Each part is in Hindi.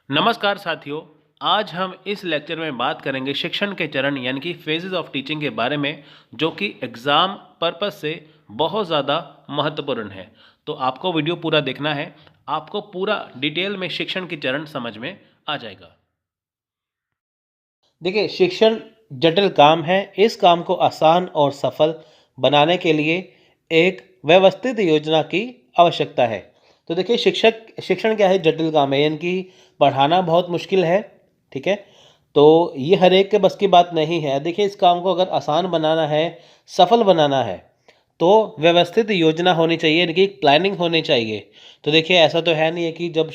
नमस्कार साथियों। आज हम इस लेक्चर में बात करेंगे शिक्षण के चरण यानी कि फेजेस ऑफ टीचिंग के बारे में, जो कि एग्ज़ाम पर्पस से बहुत ज़्यादा महत्वपूर्ण है। तो आपको वीडियो पूरा देखना है, आपको पूरा डिटेल में शिक्षण के चरण समझ में आ जाएगा। देखिए, शिक्षण जटिल काम है। इस काम को आसान और सफल बनाने के लिए एक व्यवस्थित योजना की आवश्यकता है। तो देखिए, शिक्षण क्या है? जटिल काम है, यानी कि पढ़ाना बहुत मुश्किल है। ठीक है, तो ये हर एक के बस की बात नहीं है। देखिए, इस काम को अगर आसान बनाना है, सफल बनाना है, तो व्यवस्थित योजना होनी चाहिए, यानी कि एक प्लानिंग होनी चाहिए। तो देखिए, ऐसा तो है नहीं है कि जब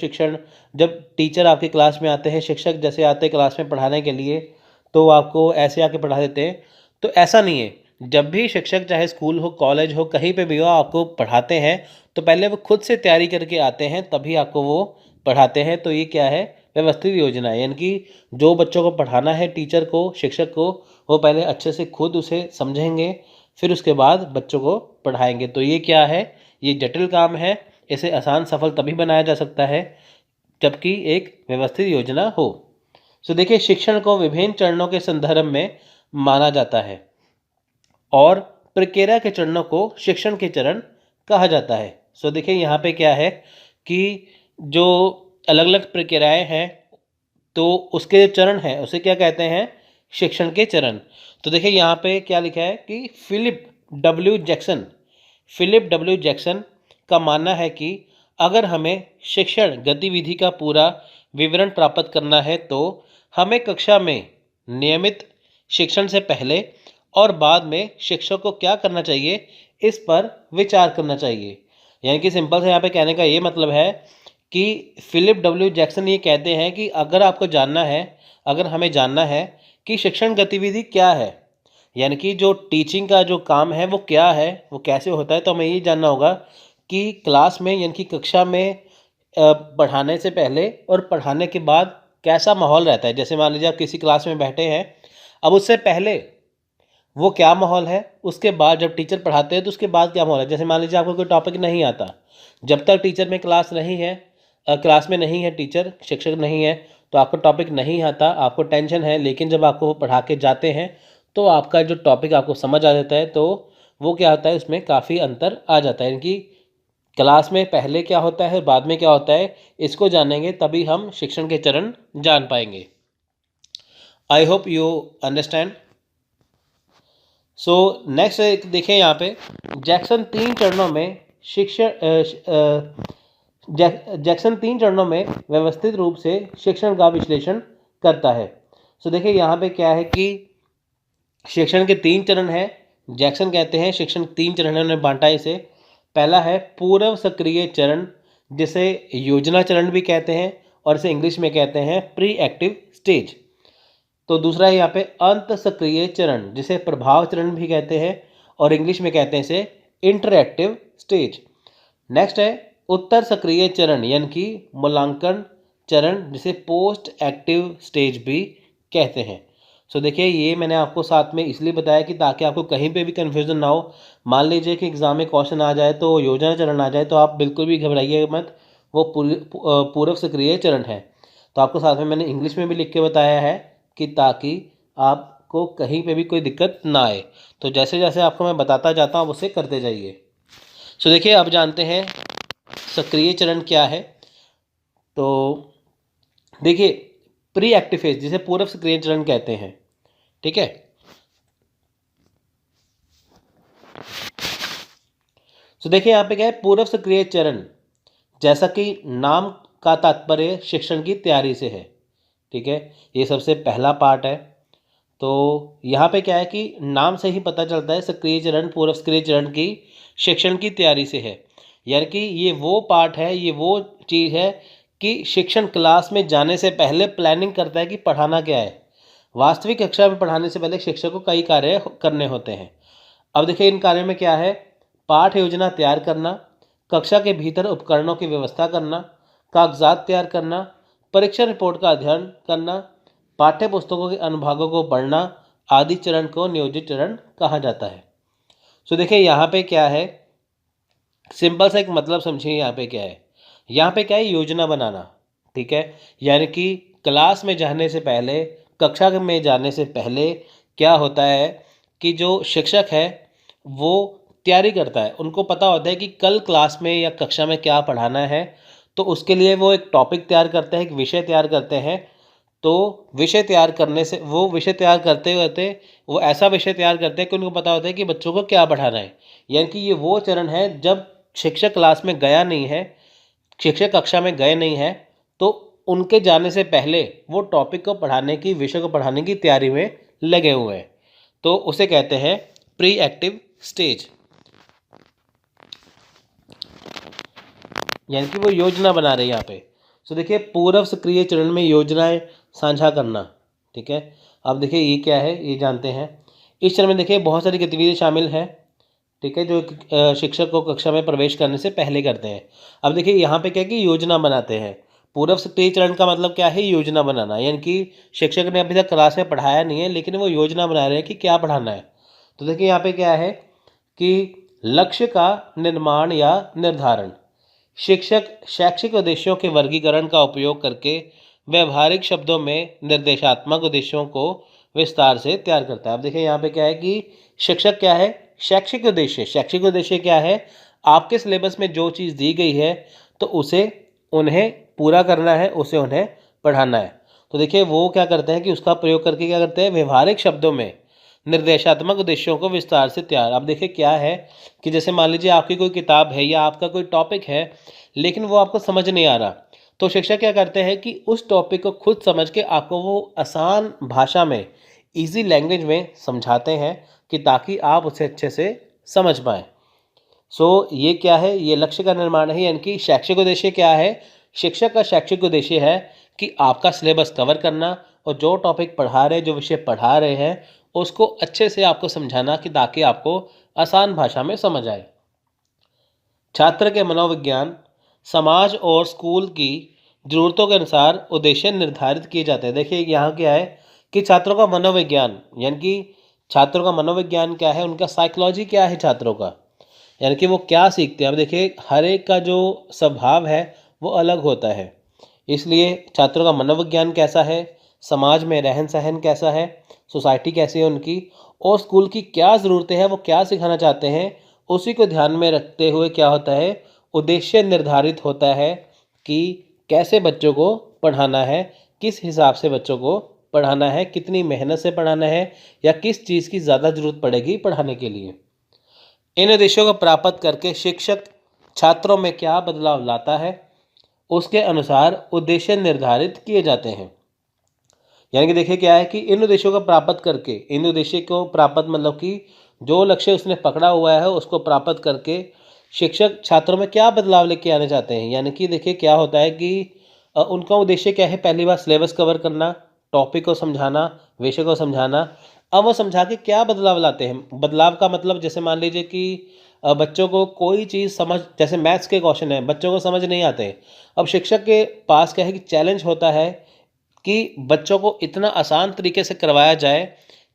टीचर आपकी क्लास में आते हैं, शिक्षक जैसे आते हैं क्लास में पढ़ाने के लिए, तो वो आपको ऐसे आके पढ़ा देते हैं। तो ऐसा नहीं है। जब भी शिक्षक, चाहे स्कूल हो, कॉलेज हो, कहीं पे भी हो, आपको पढ़ाते हैं तो पहले वो खुद से तैयारी करके आते हैं, तभी आपको वो पढ़ाते हैं। तो ये क्या है? व्यवस्थित योजना है। यानी कि जो बच्चों को पढ़ाना है, टीचर को, शिक्षक को, वो पहले अच्छे से खुद उसे समझेंगे, फिर उसके बाद बच्चों को पढ़ाएंगे। तो ये क्या है? ये जटिल काम है। इसे आसान सफल तभी बनाया जा सकता है जबकि एक व्यवस्थित योजना हो। सो देखिए, शिक्षण को विभिन्न चरणों के संदर्भ में माना जाता है और प्रक्रिया के चरणों को शिक्षण के चरण कहा जाता है। सो देखिए, यहाँ पे क्या है कि जो अलग अलग प्रक्रियाएं हैं, तो उसके जो चरण हैं उसे क्या कहते हैं? शिक्षण के चरण। तो देखिए, यहाँ पे क्या लिखा है कि फिलिप डब्ल्यू जैक्सन का मानना है कि अगर हमें शिक्षण गतिविधि का पूरा विवरण प्राप्त करना है, तो हमें कक्षा में नियमित शिक्षण से पहले और बाद में शिक्षक को क्या करना चाहिए, इस पर विचार करना चाहिए। यानी कि सिंपल से यहाँ पे कहने का ये मतलब है कि फिलिप डब्ल्यू जैक्सन ये कहते हैं कि अगर हमें जानना है कि शिक्षण गतिविधि क्या है, यानी कि जो टीचिंग का जो काम है वो क्या है, वो कैसे होता है, तो हमें ये जानना होगा कि क्लास में, यानी कि कक्षा में पढ़ाने से पहले और पढ़ाने के बाद कैसा माहौल रहता है। जैसे मान लीजिए आप किसी क्लास में बैठे हैं, अब उससे पहले वो क्या माहौल है, उसके बाद जब टीचर पढ़ाते हैं तो उसके बाद क्या माहौल है। जैसे मान लीजिए आपको कोई टॉपिक नहीं आता, जब तक टीचर में क्लास नहीं है, क्लास में नहीं है, टीचर शिक्षक नहीं है, तो आपको टॉपिक नहीं आता, आपको टेंशन है। लेकिन जब आपको वो पढ़ा के जाते हैं तो आपका जो टॉपिक आपको समझ आ जाता है, तो वो क्या होता है, उसमें काफ़ी अंतर आ जाता है। यानी कि क्लास में पहले क्या होता है, बाद में क्या होता है, इसको जानेंगे तभी हम शिक्षण के चरण जान पाएंगे। I hope you understand. So next देखें यहाँ पे, जैक्सन तीन चरणों में शिक्षण जैक्सन तीन चरणों में व्यवस्थित रूप से शिक्षण का विश्लेषण करता है। सो देखिए, यहाँ पे क्या है कि शिक्षण के तीन चरण हैं। जैक्सन कहते हैं शिक्षण तीन चरणों में बांटा इसे। पहला है पूर्व सक्रिय चरण, जिसे योजना चरण भी कहते हैं, और इसे इंग्लिश में कहते हैं प्री एक्टिव स्टेज। तो दूसरा है यहाँ पे अंत सक्रिय चरण, जिसे प्रभाव चरण भी कहते हैं, और इंग्लिश में कहते हैं इसे इंटरएक्टिव स्टेज। नेक्स्ट है उत्तर सक्रिय चरण, यानी कि मूल्यांकन चरण, जिसे पोस्ट एक्टिव स्टेज भी कहते हैं। सो देखिए, ये मैंने आपको साथ में इसलिए बताया कि ताकि आपको कहीं पे भी कन्फ्यूज़न ना हो। मान लीजिए कि एग्ज़ाम में क्वेश्चन आ जाए, तो योजना चरण आ जाए, तो आप बिल्कुल भी घबराइए मत। वो पूर्व सक्रिय चरण है। तो आपको साथ में मैंने इंग्लिश में भी लिख के बताया है कि ताकि आपको कहीं पे भी कोई दिक्कत ना आए। तो जैसे जैसे आपको मैं बताता जाता हूँ, आप उसे करते जाइए। सो देखिए, अब जानते हैं सक्रिय चरण क्या है। तो देखिए, प्री एक्टिव फेज, जिसे पूर्व सक्रिय चरण कहते हैं। ठीक है, तो देखिए यहाँ पे क्या है, पूर्व सक्रिय चरण, जैसा कि नाम का तात्पर्य शिक्षण की तैयारी से है। ठीक है, ये सबसे पहला पार्ट है। तो यहाँ पे क्या है कि नाम से ही पता चलता है, सक्रिय चरण पूर्व सक्रिय चरण की शिक्षण की तैयारी से है। यानी कि ये वो पार्ट है, ये वो चीज़ है कि शिक्षण क्लास में जाने से पहले प्लानिंग करता है कि पढ़ाना क्या है। वास्तविक कक्षा में पढ़ाने से पहले शिक्षक को कई कार्य करने होते हैं। अब देखिए, इन कार्यों में क्या है? पाठ योजना तैयार करना, कक्षा के भीतर उपकरणों की व्यवस्था करना, कागजात तैयार करना, परीक्षा रिपोर्ट का अध्ययन करना, पाठ्य पुस्तकों के अनुभागों को पढ़ना आदि चरण को नियोजित चरण कहा जाता है। सो देखिए, यहाँ पे क्या है, सिंपल सा एक मतलब समझिए। यहाँ पे क्या है? यहाँ पे क्या है? योजना बनाना। ठीक है, यानी कि क्लास में जाने से पहले, कक्षा में जाने से पहले क्या होता है कि जो शिक्षक है वो तैयारी करता है। उनको पता होता है कि कल क्लास में या कक्षा में क्या पढ़ाना है, तो उसके लिए वो एक टॉपिक तैयार करते हैं, एक विषय तैयार करते हैं। तो विषय तैयार करने से, वो विषय तैयार करते करते वो ऐसा विषय तैयार करते हैं कि उनको पता होता है कि बच्चों को क्या पढ़ाना है। यानी कि ये वो चरण है जब शिक्षक क्लास में गया नहीं है, शिक्षक कक्षा में गए नहीं हैं, तो उनके जाने से पहले वो टॉपिक को पढ़ाने की, विषय को पढ़ाने की तैयारी में लगे हुए हैं। तो उसे कहते हैं प्री एक्टिव स्टेज, यानी कि वो योजना बना रहे हैं यहाँ पे। सो देखिए, पूर्व सक्रिय चरण में योजनाएं साझा करना। ठीक है, अब देखिए ये क्या है, ये जानते हैं। इस चरण में देखिए बहुत सारी गतिविधियाँ शामिल हैं। ठीक है, जो शिक्षक को कक्षा में प्रवेश करने से पहले करते हैं। अब देखिए यहाँ पे क्या है कि योजना बनाते हैं। पूर्व सक्रिय चरण का मतलब क्या है, योजना बनाना, यानी कि शिक्षक ने अभी तक क्लास में पढ़ाया नहीं है, लेकिन वो योजना बना रहे हैं कि क्या पढ़ाना है। तो देखिए यहाँ पे क्या है कि लक्ष्य का निर्माण या निर्धारण। शिक्षक शैक्षिक उद्देश्यों के वर्गीकरण का उपयोग करके व्यवहारिक शब्दों में निर्देशात्मक उद्देश्यों को विस्तार से तैयार करता है। अब देखिए यहाँ पे क्या है कि शिक्षक क्या है, शैक्षिक उद्देश्य। शैक्षिक उद्देश्य क्या है, आपके सिलेबस में जो चीज़ दी गई है तो उसे उन्हें पूरा करना है, उसे उन्हें पढ़ाना है। तो देखिए वो क्या करते हैं कि उसका प्रयोग करके क्या करते हैं, व्यवहारिक शब्दों में निर्देशात्मक उद्देश्यों को विस्तार से तैयार। अब देखिए क्या है कि जैसे मान लीजिए आपकी कोई किताब है या आपका कोई टॉपिक है, लेकिन वो आपको समझ नहीं आ रहा, तो शिक्षक क्या करते हैं कि उस टॉपिक को खुद समझ के आपको वो आसान भाषा में, इजी लैंग्वेज में समझाते हैं कि ताकि आप उसे अच्छे से समझ पाएँ। सो ये क्या है, ये लक्ष्य का निर्माण है। यानी कि शैक्षिक उद्देश्य क्या है, शिक्षक का शैक्षिक उद्देश्य है कि आपका सिलेबस कवर करना और जो टॉपिक पढ़ा रहे, जो विषय पढ़ा रहे हैं, उसको अच्छे से आपको समझाना कि ताकि आपको आसान भाषा में समझ आए। छात्र के मनोविज्ञान, समाज और स्कूल की ज़रूरतों के अनुसार उद्देश्य निर्धारित किए जाते हैं। देखिए यहाँ क्या है कि छात्रों का मनोविज्ञान, यानी कि छात्रों का मनोविज्ञान क्या है, उनका साइकोलॉजी क्या है छात्रों का, यानी कि वो क्या सीखते हैं। अब देखिए हर एक का जो स्वभाव है वो अलग होता है, इसलिए छात्रों का मनोविज्ञान कैसा है, समाज में रहन सहन कैसा है, सोसाइटी कैसी है उनकी, और स्कूल की क्या ज़रूरतें हैं, वो क्या सिखाना चाहते हैं, उसी को ध्यान में रखते हुए क्या होता है, उद्देश्य निर्धारित होता है कि कैसे बच्चों को पढ़ाना है, किस हिसाब से बच्चों को पढ़ाना है, कितनी मेहनत से पढ़ाना है, या किस चीज़ की ज़्यादा ज़रूरत पड़ेगी पढ़ाने के लिए। इन उद्देश्यों को प्राप्त करके शिक्षक छात्रों में क्या बदलाव लाता है, उसके अनुसार उद्देश्य निर्धारित किए जाते हैं। यानी कि देखिए क्या है कि इन उद्देश्यों को प्राप्त करके, इन उद्देश्य को प्राप्त मतलब कि जो लक्ष्य उसने पकड़ा हुआ है उसको प्राप्त करके शिक्षक छात्रों में क्या बदलाव लेके आने चाहते हैं। यानी कि देखिए क्या होता है कि उनका उद्देश्य क्या है, पहली बार सिलेबस कवर करना, टॉपिक को समझाना, विषय को समझाना। अब वो समझा के क्या बदलाव लाते हैं, बदलाव का मतलब जैसे मान लीजिए कि बच्चों को कोई चीज़ समझ, जैसे मैथ्स के क्वेश्चन है, बच्चों को समझ नहीं आते। अब शिक्षक के पास क्या है कि चैलेंज होता है कि बच्चों को इतना आसान तरीके से करवाया जाए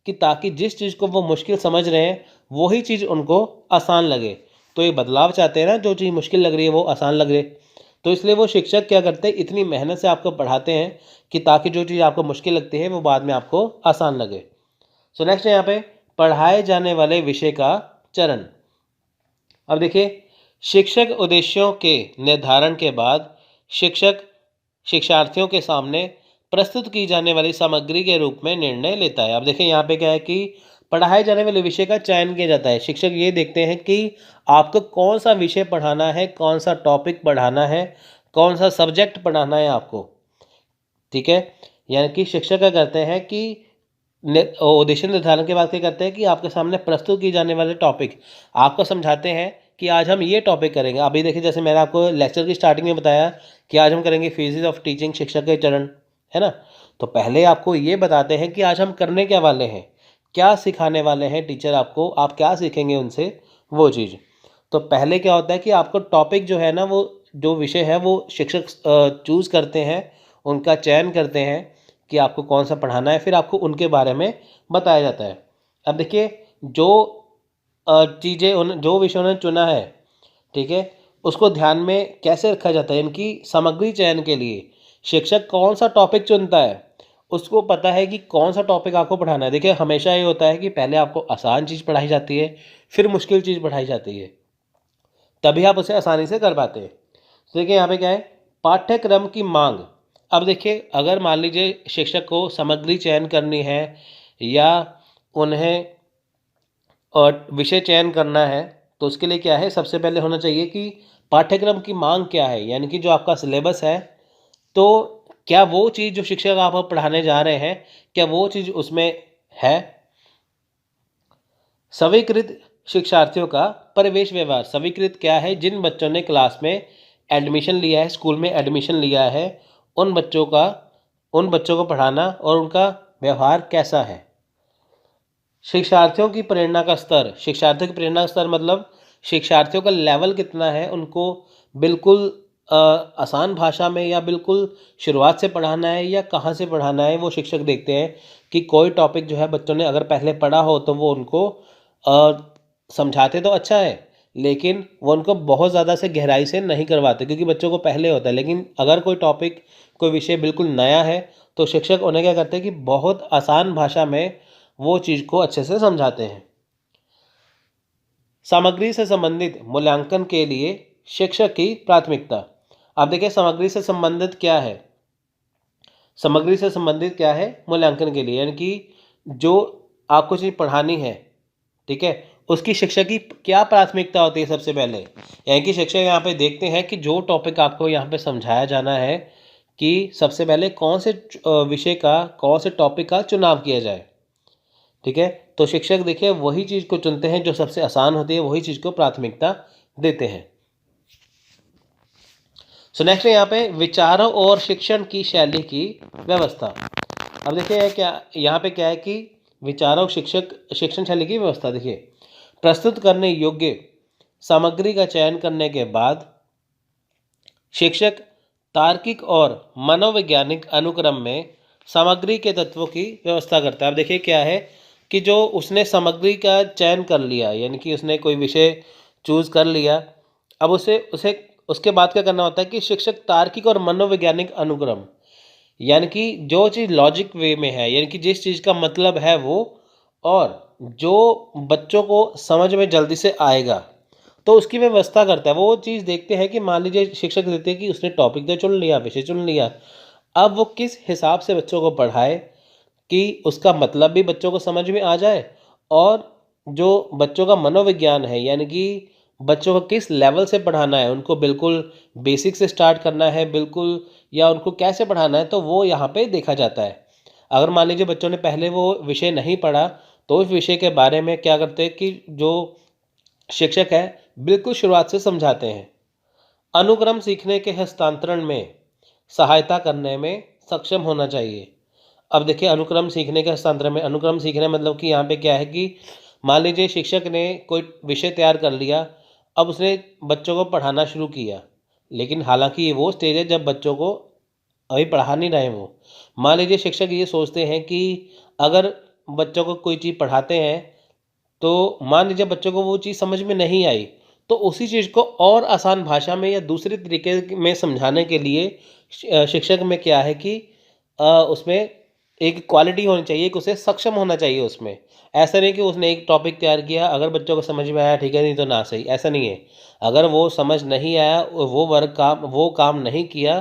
कि ताकि जिस चीज़ को वो मुश्किल समझ रहे हैं वही चीज़ उनको आसान लगे। तो ये बदलाव चाहते हैं ना, जो चीज़ मुश्किल लग रही है वो आसान लगे। तो इसलिए वो शिक्षक क्या करते हैं, इतनी मेहनत से आपको पढ़ाते हैं कि ताकि जो चीज़ आपको मुश्किल लगती है वो बाद में आपको आसान लगे। सो नेक्स्ट है यहाँ पे पढ़ाए जाने वाले विषय का चरण। अब देखिए शिक्षक उद्देश्यों के निर्धारण के बाद शिक्षक शिक्षार्थियों के सामने प्रस्तुत की जाने वाली सामग्री के रूप में निर्णय लेता है। अब देखिए यहाँ पे क्या है कि पढ़ाए जाने वाले विषय का चयन किया जाता है। शिक्षक ये देखते हैं कि आपको कौन सा विषय पढ़ाना है, कौन सा टॉपिक पढ़ाना है, कौन सा सब्जेक्ट पढ़ाना है आपको। ठीक है, यानी कि शिक्षक क्या करते हैं कि उद्देश्य निर्धारण के बाद क्या करते हैं कि आपके सामने प्रस्तुत की जाने वाले टॉपिक आपको समझाते हैं कि आज हम ये टॉपिक करेंगे। अभी देखिए जैसे मैंने आपको लेक्चर की स्टार्टिंग में बताया कि आज हम करेंगे फेजेस ऑफ टीचिंग, शिक्षक के चरण, है ना। तो पहले आपको ये बताते हैं कि आज हम करने क्या वाले हैं, क्या सिखाने वाले हैं टीचर आपको, आप क्या सीखेंगे उनसे वो चीज़। तो पहले क्या होता है कि आपको टॉपिक जो है ना, वो जो विषय है वो शिक्षक चूज़ करते हैं, उनका चयन करते हैं कि आपको कौन सा पढ़ाना है, फिर आपको उनके बारे में बताया जाता है। अब देखिए जो चीज़ें जो विषय उन्होंने चुना है, ठीक है, उसको ध्यान में कैसे रखा जाता है। इनकी सामग्री चयन के लिए शिक्षक कौन सा टॉपिक चुनता है, उसको पता है कि कौन सा टॉपिक आपको पढ़ाना है। देखिए हमेशा ये होता है कि पहले आपको आसान चीज़ पढ़ाई जाती है, फिर मुश्किल चीज़ पढ़ाई जाती है, तभी आप उसे आसानी से कर पाते हैं। तो देखिए यहाँ पे क्या है, पाठ्यक्रम की मांग। अब देखिए अगर मान लीजिए शिक्षक को सामग्री चयन करनी है या उन्हें और विषय चयन करना है, तो उसके लिए क्या है, सबसे पहले होना चाहिए कि पाठ्यक्रम की मांग क्या है, यानी कि जो आपका सिलेबस है, तो क्या वो चीज़ जो शिक्षक आप पढ़ाने जा रहे हैं, क्या वो चीज़ उसमें है। स्वीकृत शिक्षार्थियों का प्रवेश व्यवहार। स्वीकृत क्या है, जिन बच्चों ने क्लास में एडमिशन लिया है, स्कूल में एडमिशन लिया है, उन बच्चों को पढ़ाना और उनका व्यवहार कैसा है। शिक्षार्थियों की प्रेरणा का स्तर। शिक्षार्थियों की प्रेरणा का स्तर मतलब शिक्षार्थियों का लेवल कितना है, उनको बिल्कुल आसान भाषा में या बिल्कुल शुरुआत से पढ़ाना है या कहाँ से पढ़ाना है, वो शिक्षक देखते हैं। कि कोई टॉपिक जो है बच्चों ने अगर पहले पढ़ा हो तो वो उनको समझाते तो अच्छा है, लेकिन वो उनको बहुत ज़्यादा से गहराई से नहीं करवाते, क्योंकि बच्चों को पहले होता है। लेकिन अगर कोई टॉपिक, कोई विषय बिल्कुल नया है, तो शिक्षक उन्हें क्या करते हैं कि बहुत आसान भाषा में वो चीज़ को अच्छे से समझाते हैं। सामग्री से संबंधित मूल्यांकन के लिए शिक्षक की प्राथमिकता। आप देखिए सामग्री से संबंधित क्या है, सामग्री से संबंधित क्या है, मूल्यांकन के लिए, यानी कि जो आपको चीज़ पढ़ानी है, ठीक है, उसकी शिक्षक की क्या प्राथमिकता होती है सबसे पहले। यानी कि शिक्षक यहाँ पे देखते हैं कि जो टॉपिक आपको यहाँ पे समझाया जाना है, कि सबसे पहले कौन से विषय का, कौन से टॉपिक का चुनाव किया जाए। ठीक है, तो शिक्षक देखिए वही चीज़ को चुनते हैं जो सबसे आसान होती है, वही चीज़ को प्राथमिकता देते हैं। सो नेक्स्ट है यहाँ पे विचारों और शिक्षण की शैली की व्यवस्था। अब देखिए क्या यहाँ पे क्या है कि विचारों शिक्षण शैली की व्यवस्था। देखिए प्रस्तुत करने योग्य सामग्री का चयन करने के बाद शिक्षक तार्किक और मनोवैज्ञानिक अनुक्रम में सामग्री के तत्वों की व्यवस्था करता है। अब देखिए क्या है कि जो उसने सामग्री का चयन कर लिया, यानी कि उसने कोई विषय चूज़ कर लिया, अब उसे उसे उसके बाद क्या करना होता है कि शिक्षक तार्किक और मनोवैज्ञानिक अनुक्रम, यानी कि जो चीज़ लॉजिक वे में है, यानी कि जिस चीज़ का मतलब है वो, और जो बच्चों को समझ में जल्दी से आएगा, तो उसकी व्यवस्था करता है। वो चीज़ देखते हैं कि मान लीजिए शिक्षक देखते हैं कि उसने टॉपिक तो चुन लिया, विषय चुन लिया, अब वो किस हिसाब से बच्चों को पढ़ाए कि उसका मतलब भी बच्चों को समझ में आ जाए, और जो बच्चों का मनोविज्ञान है, यानी कि बच्चों को किस लेवल से पढ़ाना है, उनको बिल्कुल बेसिक से स्टार्ट करना है बिल्कुल, या उनको कैसे पढ़ाना है, तो वो यहाँ पे देखा जाता है। अगर मान लीजिए बच्चों ने पहले वो विषय नहीं पढ़ा, तो उस विषय के बारे में क्या करते हैं कि जो शिक्षक है बिल्कुल शुरुआत से समझाते हैं। अनुक्रम सीखने के हस्तांतरण में सहायता करने में सक्षम होना चाहिए। अब देखिए अनुक्रम सीखने के हस्तांतरण में, अनुक्रम सीखने मतलब कि यहाँ पे क्या है कि मान लीजिए शिक्षक ने कोई विषय तैयार कर लिया, अब उसने बच्चों को पढ़ाना शुरू किया, लेकिन हालांकि ये वो स्टेज है जब बच्चों को अभी पढ़ा नहीं रहे वो। मान लीजिए शिक्षक ये सोचते हैं कि अगर बच्चों को कोई चीज़ पढ़ाते हैं, तो मान लीजिए बच्चों को वो चीज़ समझ में नहीं आई, तो उसी चीज़ को और आसान भाषा में या दूसरे तरीके में समझाने के लिए शिक्षक में क्या है कि उसमें एक क्वालिटी होनी चाहिए कि उसे सक्षम होना चाहिए उसमें। ऐसा नहीं कि उसने एक टॉपिक तैयार किया, अगर बच्चों को समझ में आया ठीक है, नहीं तो ना सही, ऐसा नहीं है। अगर वो समझ नहीं आया, वो काम नहीं किया,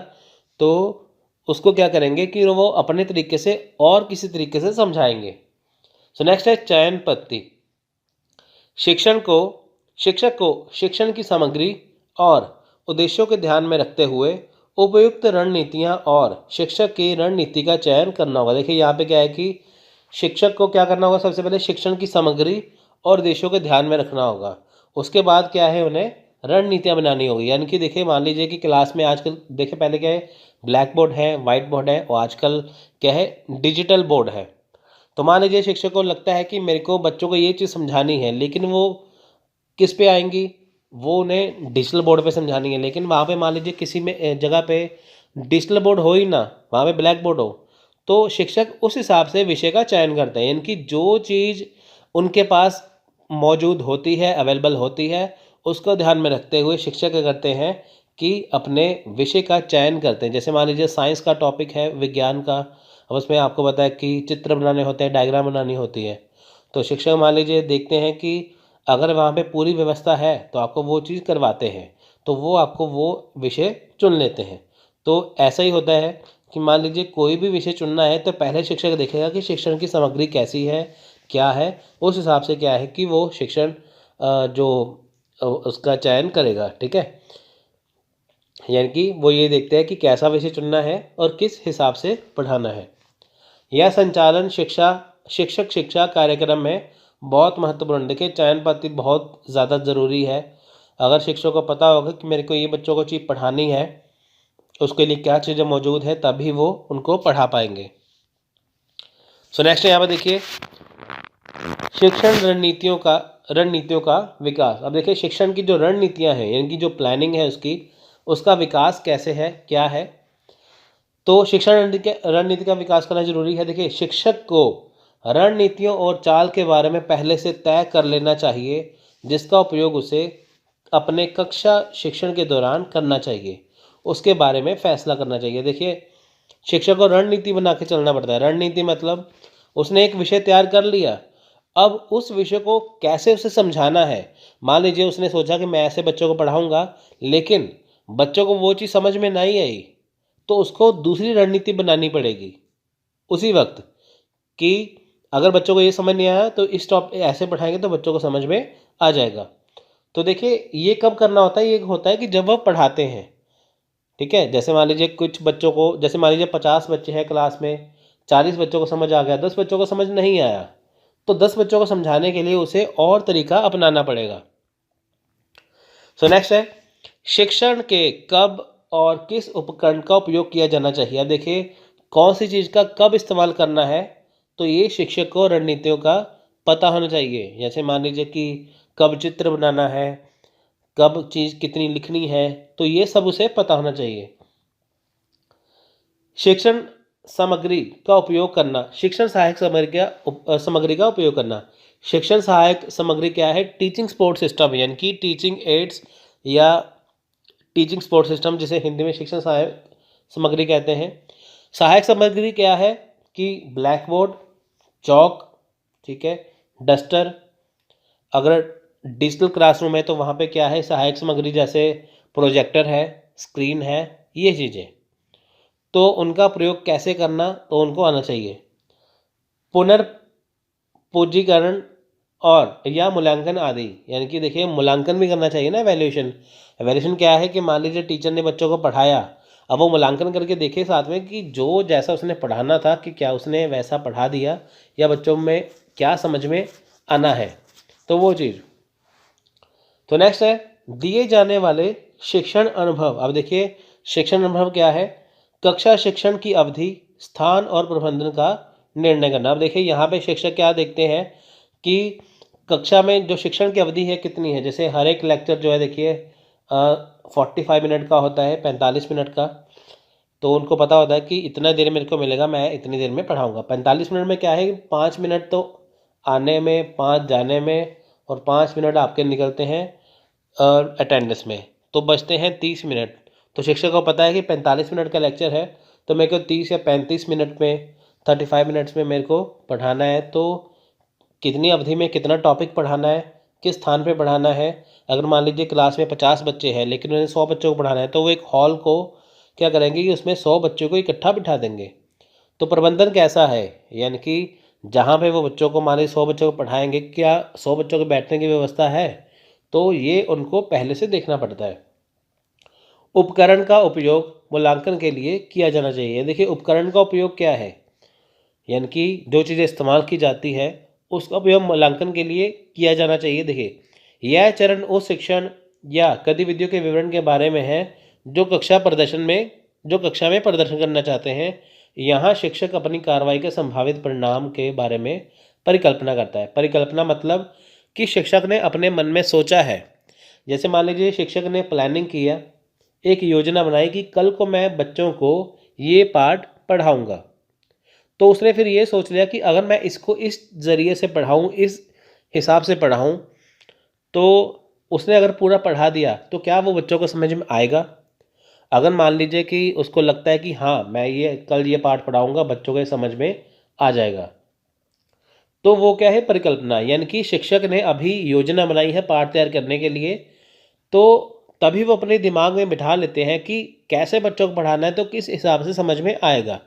तो उसको क्या करेंगे कि वो अपने तरीके से और किसी तरीके से समझाएंगे। सो नेक्स्ट है चयन पद्धति। शिक्षक को शिक्षण की सामग्री और उद्देश्यों के ध्यान में रखते हुए उपयुक्त रणनीतियाँ और शिक्षक की रणनीति का चयन करना होगा। देखिए यहाँ पे क्या है कि शिक्षक को क्या करना होगा, सबसे पहले शिक्षण की सामग्री और उद्देश्यों के ध्यान में रखना होगा। उसके बाद क्या है, उन्हें रणनीतियाँ बनानी होगी। यानी कि देखिए मान लीजिए कि क्लास में आजकल देखिए पहले क्या है, ब्लैक बोर्ड है, वाइट बोर्ड है, और आजकल क्या है, डिजिटल बोर्ड है। तो मान लीजिए शिक्षक को लगता है कि मेरे को बच्चों को ये चीज़ समझानी है, लेकिन वो किस पे आएंगी, वो उन्हें डिजिटल बोर्ड पे समझानी है। लेकिन वहाँ पे मान लीजिए किसी में जगह पे डिजिटल बोर्ड हो ही ना, वहाँ पे ब्लैक बोर्ड हो, तो शिक्षक उस हिसाब से विषय का चयन करते हैं। यानी कि जो चीज़ उनके पास मौजूद होती है, अवेलेबल होती है, उसको ध्यान में रखते हुए शिक्षक क्या करते हैं कि अपने विषय का चयन करते हैं। जैसे मान लीजिए साइंस का टॉपिक है, विज्ञान का, अब उसमें आपको पता है कि चित्र बनाने होते हैं, डायग्राम बनानी होती है। तो शिक्षक मान लीजिए देखते हैं कि अगर वहाँ पे पूरी व्यवस्था है तो आपको वो चीज़ करवाते हैं, तो वो आपको वो विषय चुन लेते हैं। तो ऐसा ही होता है कि मान लीजिए कोई भी विषय चुनना है तो पहले शिक्षक देखेगा कि शिक्षण की सामग्री कैसी है, क्या है, उस हिसाब से क्या है कि वो शिक्षण उसका चयन करेगा। ठीक है, यानी कि वो ये देखते हैं कि कैसा विषय चुनना है और किस हिसाब से पढ़ाना है। यह संचालन शिक्षक शिक्षा कार्यक्रम में बहुत महत्वपूर्ण। देखिए चयन पद्धति बहुत ज़्यादा ज़रूरी है। अगर शिक्षक को पता होगा कि मेरे को ये बच्चों को चीज़ पढ़ानी है, उसके लिए क्या चीज़ें मौजूद है, तभी वो उनको पढ़ा पाएंगे। सो नेक्स्ट यहाँ पर देखिए शिक्षण रणनीतियों का विकास। अब देखिए शिक्षण की जो रणनीतियाँ हैं, यानी कि जो प्लानिंग है उसका विकास कैसे है, क्या है। तो शिक्षण रणनीति का विकास करना जरूरी है। देखिए शिक्षक को रणनीतियों और चाल के बारे में पहले से तय कर लेना चाहिए, जिसका उपयोग उसे अपने कक्षा शिक्षण के दौरान करना चाहिए, उसके बारे में फैसला करना चाहिए। देखिए शिक्षक को रणनीति बना के चलना पड़ता है। रणनीति मतलब उसने एक विषय तैयार कर लिया, अब उस विषय को कैसे उसे समझाना है। मान लीजिए उसने सोचा कि मैं ऐसे बच्चों को पढ़ाऊंगा, लेकिन बच्चों को वो चीज़ समझ में नहीं आई, तो उसको दूसरी रणनीति बनानी पड़ेगी उसी वक्त, कि अगर बच्चों को ये समझ नहीं आया तो इस टॉपिक ऐसे पढ़ाएंगे तो बच्चों को समझ में आ जाएगा। तो देखिए ये कब करना होता है, ये होता है कि जब वह पढ़ाते हैं। ठीक है, जैसे मान लीजिए कुछ बच्चों को, जैसे मान लीजिए 50 बच्चे हैं क्लास में, 40 बच्चों को समझ आ गया, 10 बच्चों को समझ नहीं आया, तो 10 बच्चों को समझाने के लिए उसे और तरीका अपनाना पड़ेगा। सो नेक्स्ट है शिक्षण के कब और किस उपकरण का उपयोग किया जाना चाहिए। अब देखिए कौन सी चीज़ का कब इस्तेमाल करना है, तो ये शिक्षक को रणनीतियों का पता होना चाहिए। जैसे मान लीजिए कि कब चित्र बनाना है, कब चीज़ कितनी लिखनी है, तो ये सब उसे पता होना चाहिए। शिक्षण सामग्री का उपयोग करना, शिक्षण सहायक सामग्री का उपयोग करना। शिक्षण सहायक सामग्री क्या है, टीचिंग सपोर्ट सिस्टम, यानी कि टीचिंग एड्स या टीचिंग सपोर्ट सिस्टम, जिसे हिंदी में शिक्षण सहायक सामग्री कहते हैं। सहायक सामग्री क्या है कि ब्लैक बोर्ड, चौक, ठीक है, डस्टर। अगर डिजिटल क्लासरूम है तो वहाँ पे क्या है सहायक सामग्री, जैसे प्रोजेक्टर है, स्क्रीन है, ये चीज़ें। तो उनका प्रयोग कैसे करना, तो उनको आना चाहिए। पुनर्पूंजीकरण और या मूल्यांकन आदि, यानी कि देखिए मूल्यांकन भी करना चाहिए ना। एवेल्यूशन क्या है कि मान लीजिए टीचर ने बच्चों को पढ़ाया, अब वो मूल्यांकन करके देखे साथ में कि जो जैसा उसने पढ़ाना था कि क्या उसने वैसा पढ़ा दिया, या बच्चों में क्या समझ में आना है, तो वो चीज़। तो नेक्स्ट है दिए जाने वाले शिक्षण अनुभव। अब देखिए शिक्षण अनुभव क्या है, कक्षा शिक्षण की अवधि, स्थान और प्रबंधन का निर्णय करना। अब देखिए यहाँ पे शिक्षक क्या देखते हैं कि कक्षा में जो शिक्षण की अवधि है कितनी है। जैसे हर एक लेक्चर जो है देखिए 45 मिनट का होता है, 45 मिनट का। तो उनको पता होता है कि इतना देर मेरे को मिलेगा, मैं इतनी देर में पढ़ाऊँगा। 45 मिनट में क्या है, 5 मिनट तो आने में, 5 जाने में, और 5 मिनट आपके निकलते हैं अटेंडेंस में, तो बचते हैं 30 मिनट। तो शिक्षक को पता है कि 45 मिनट का लेक्चर है, तो मेरे को 30 या 35 मिनट में, 35 मिनट्स में मेरे को पढ़ाना है। तो कितनी अवधि में कितना टॉपिक पढ़ाना है, किस स्थान पे पढ़ाना है। अगर मान लीजिए क्लास में 50 बच्चे हैं लेकिन उन्हें 100 बच्चों को पढ़ाना है, तो वो एक हॉल को क्या करेंगे कि उसमें 100 बच्चों को इकट्ठा बिठा देंगे। तो प्रबंधन कैसा है, यानी कि जहाँ पे वो बच्चों को, मान लीजिए 100 बच्चों को पढ़ाएंगे, क्या 100 बच्चों के बैठने की व्यवस्था है, तो ये उनको पहले से देखना पड़ता है। उपकरण का उपयोग मूल्यांकन के लिए किया जाना चाहिए। देखिए उपकरण का उपयोग क्या है, यानी कि जो चीज़ें इस्तेमाल की जाती है उसका उपयोग मूल्यांकन के लिए किया जाना चाहिए। देखिए यह चरण उस शिक्षण या गतिविधियों के विवरण के बारे में है जो कक्षा में प्रदर्शन करना चाहते हैं। यहाँ शिक्षक अपनी कार्रवाई के संभावित परिणाम के बारे में परिकल्पना करता है। परिकल्पना मतलब कि शिक्षक ने अपने मन में सोचा है। जैसे मान लीजिए शिक्षक ने प्लानिंग किया, एक योजना बनाई कि कल को मैं बच्चों को ये पाठ पढ़ाऊँगा। तो उसने फिर ये सोच लिया कि अगर मैं इसको इस ज़रिए से पढ़ाऊँ, इस हिसाब से पढ़ाऊँ, तो उसने अगर पूरा पढ़ा दिया तो क्या वो बच्चों को समझ में आएगा। अगर मान लीजिए कि उसको लगता है कि हाँ मैं ये कल ये पाठ पढ़ाऊंगा, बच्चों के समझ में आ जाएगा, तो वो क्या है, परिकल्पना, यानी कि शिक्षक ने अभी योजना बनाई है पाठ तैयार करने के लिए, तो तभी वो अपने दिमाग में बिठा लेते हैं कि कैसे बच्चों को पढ़ाना है तो किस हिसाब से समझ में आएगा।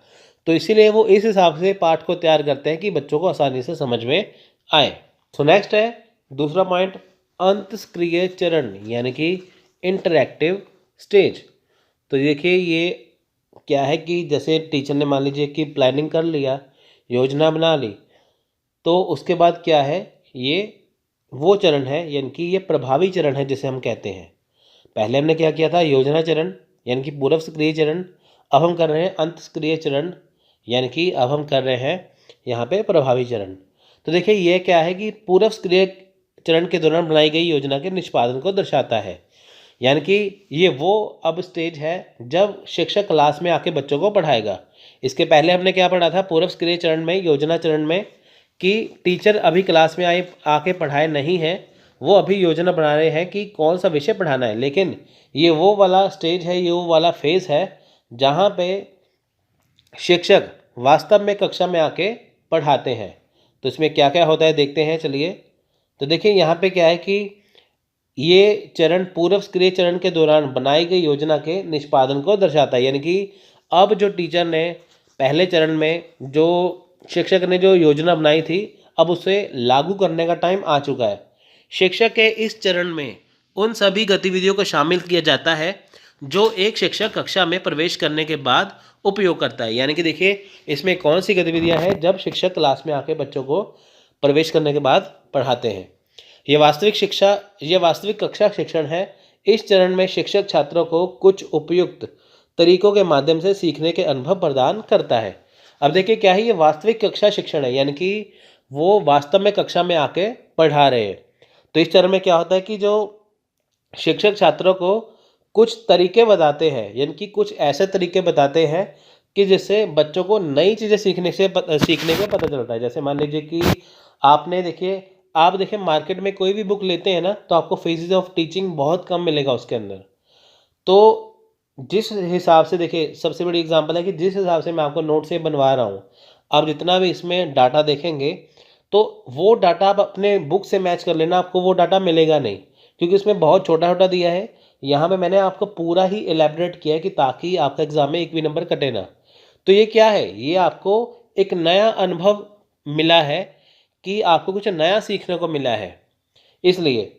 तो इसीलिए वो इस हिसाब से पाठ को तैयार करते हैं कि बच्चों को आसानी से समझ में आए। सो नेक्स्ट है दूसरा पॉइंट, अंतःक्रिया चरण यानी कि इंटरैक्टिव स्टेज। तो देखिए ये क्या है कि जैसे टीचर ने मान लीजिए कि प्लानिंग कर लिया, योजना बना ली, तो उसके बाद क्या है, ये वो चरण है यानी कि ये प्रभावी चरण है जिसे हम कहते हैं। पहले हमने क्या किया था, योजना चरण यानी कि पूर्व सक्रिय चरण, अब हम कर रहे हैं अंतःक्रिय चरण यानी कि अब हम कर रहे हैं यहाँ पे प्रभावी चरण। तो देखिए ये क्या है कि पूर्व सक्रिय चरण के दौरान बनाई गई योजना के निष्पादन को दर्शाता है, यानी कि ये वो अब स्टेज है जब शिक्षक क्लास में आके बच्चों को पढ़ाएगा। इसके पहले हमने क्या पढ़ा था पूर्व सक्रिय चरण में, योजना चरण में, कि टीचर अभी क्लास में आके पढ़ाए नहीं है, वो अभी योजना बना रहे हैं कि कौन सा विषय पढ़ाना है। लेकिन ये वो वाला स्टेज है, ये वो वाला फेज़ है जहाँ पे शिक्षक वास्तव में कक्षा में आके पढ़ाते हैं। तो इसमें क्या क्या होता है देखते हैं, चलिए। तो देखिए यहाँ पे क्या है कि ये चरण पूर्व सक्रिय चरण के दौरान बनाई गई योजना के निष्पादन को दर्शाता है, यानी कि अब जो टीचर ने पहले चरण में जो शिक्षक ने जो योजना बनाई थी, अब उसे लागू करने का टाइम आ चुका है। शिक्षक के इस चरण में उन सभी गतिविधियों को शामिल किया जाता है जो एक शिक्षक कक्षा में प्रवेश करने के बाद उपयोग करता है। यानी कि देखिए इसमें कौन सी गतिविधियां हैं जब शिक्षक क्लास में आके बच्चों को प्रवेश करने के बाद पढ़ाते हैं। ये वास्तविक कक्षा शिक्षण है। इस चरण में शिक्षक छात्रों को कुछ उपयुक्त तरीकों के माध्यम से सीखने के अनुभव प्रदान करता है। अब देखिए क्या है, ये वास्तविक कक्षा शिक्षण है, यानी कि वो वास्तव में कक्षा में आके पढ़ा रहे हैं। तो इस चरण में क्या होता है कि जो शिक्षक छात्रों को कुछ तरीके बताते हैं, यानी कि कुछ ऐसे तरीके बताते हैं कि जिससे बच्चों को नई चीज़ें सीखने का पता चलता है। जैसे मान लीजिए कि आप देखिए मार्केट में कोई भी बुक लेते हैं ना, तो आपको फेजेस ऑफ टीचिंग बहुत कम मिलेगा उसके अंदर। तो जिस हिसाब से देखिए, सबसे बड़ी एग्जांपल है कि जिस हिसाब से मैं आपको नोट से बनवा रहा हूँ, आप जितना भी इसमें डाटा देखेंगे तो वो डाटा आप अपने बुक से मैच कर लेना, आपको वो डाटा मिलेगा नहीं, क्योंकि इसमें बहुत छोटा छोटा दिया है। यहाँ पे मैंने आपको पूरा ही एलैबोरेट किया है कि ताकि आपका एग्जाम में एक भी नंबर कटे ना। तो ये क्या है, ये आपको एक नया अनुभव मिला है कि आपको कुछ नया सीखने को मिला है। इसलिए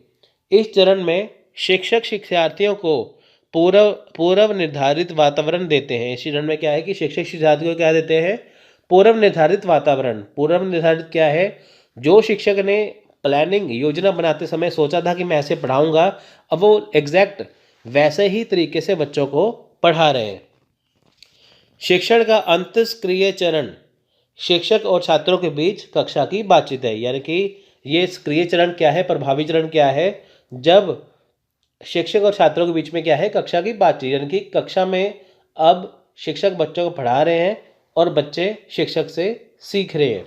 इस चरण में शिक्षक शिक्षार्थियों को पूर्व निर्धारित वातावरण देते हैं। इस चरण में क्या है कि शिक्षक शिक्षार्थियों को क्या देते हैं, पूर्व निर्धारित वातावरण। पूर्व निर्धारित क्या है, जो शिक्षक ने प्लानिंग योजना बनाते समय सोचा था कि मैं ऐसे पढ़ाऊंगा, अब वो एग्जैक्ट वैसे ही तरीके से बच्चों को पढ़ा रहे हैं। शिक्षण का अंतःक्रिय चरण शिक्षक और छात्रों के बीच कक्षा की बातचीत है, यानी कि ये सक्रिय चरण क्या है, प्रभावी चरण क्या है, जब शिक्षक और छात्रों के बीच में क्या है, कक्षा की बातचीत, यानी कि कक्षा में अब शिक्षक बच्चों को पढ़ा रहे हैं और बच्चे शिक्षक से सीख रहे हैं।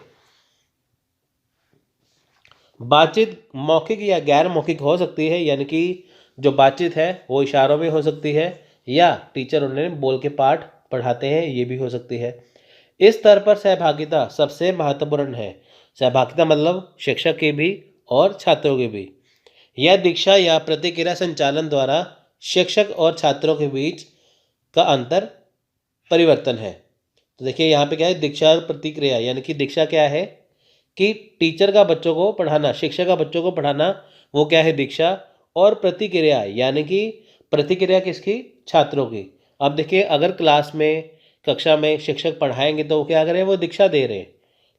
बातचीत मौखिक या गैर मौखिक हो सकती है, यानी कि जो बातचीत है वो इशारों में हो सकती है या टीचर उन्हें बोल के पाठ पढ़ाते हैं, ये भी हो सकती है। इस स्तर पर सहभागिता सबसे महत्वपूर्ण है। सहभागिता मतलब शिक्षक की भी और छात्रों की भी। यह दीक्षा या प्रतिक्रिया संचालन द्वारा शिक्षक और छात्रों के बीच का अंतर परिवर्तन है। तो देखिए यहाँ पे क्या है, दीक्षा और प्रतिक्रिया, यानी कि दीक्षा क्या है कि टीचर का बच्चों को पढ़ाना, शिक्षक का बच्चों को पढ़ाना, वो क्या है दीक्षा। और प्रतिक्रिया यानी कि प्रतिक्रिया किसकी, छात्रों की। अब देखिए अगर क्लास में कक्षा में शिक्षक पढ़ाएंगे तो वो क्या करें, वो दीक्षा दे रहे हैं,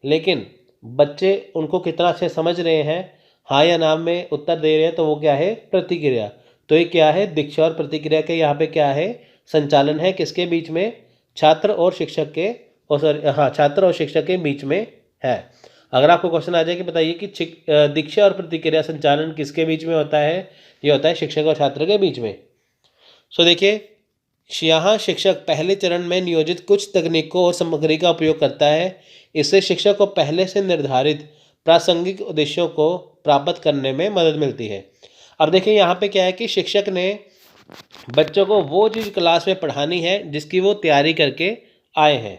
लेकिन बच्चे उनको कितना अच्छे समझ रहे हैं, हाँ या ना में उत्तर दे रहे हैं, तो वो क्या है, प्रतिक्रिया। तो ये क्या है, दीक्षा और प्रतिक्रिया के यहाँ पे क्या है, संचालन है किसके बीच में, छात्र और शिक्षक के, छात्र और शिक्षक के बीच में है। अगर आपको क्वेश्चन आ जाए कि बताइए कि दीक्षा और प्रतिक्रिया संचालन किसके बीच में होता है, ये होता है शिक्षक और छात्र के बीच में। सो देखिए यहाँ शिक्षक पहले चरण में नियोजित कुछ तकनीकों और सामग्री का उपयोग करता है। इससे शिक्षक को पहले से निर्धारित प्रासंगिक उद्देश्यों को प्राप्त करने में मदद मिलती है। अब देखिए यहाँ पे क्या है कि शिक्षक ने बच्चों को वो चीज़ क्लास में पढ़ानी है जिसकी वो तैयारी करके आए हैं।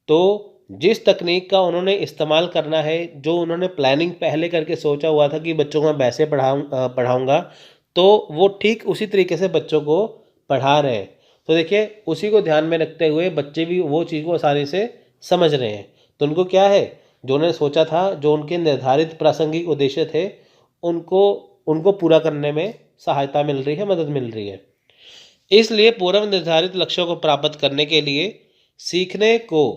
तो जिस तकनीक का उन्होंने इस्तेमाल करना है, जो उन्होंने प्लानिंग पहले करके सोचा हुआ था कि बच्चों को मैं वैसे पढ़ाऊँगा, तो वो ठीक उसी तरीके से बच्चों को पढ़ा रहे हैं। तो देखिए, उसी को ध्यान में रखते हुए बच्चे भी वो चीज़ को आसानी से समझ रहे हैं। तो उनको क्या है, जो उन्होंने सोचा था, जो उनके निर्धारित प्रासंगिक उद्देश्य थे, उनको उनको पूरा करने में सहायता मिल रही है, मदद मिल रही है। इसलिए पूर्व निर्धारित लक्ष्यों को प्राप्त करने के लिए सीखने को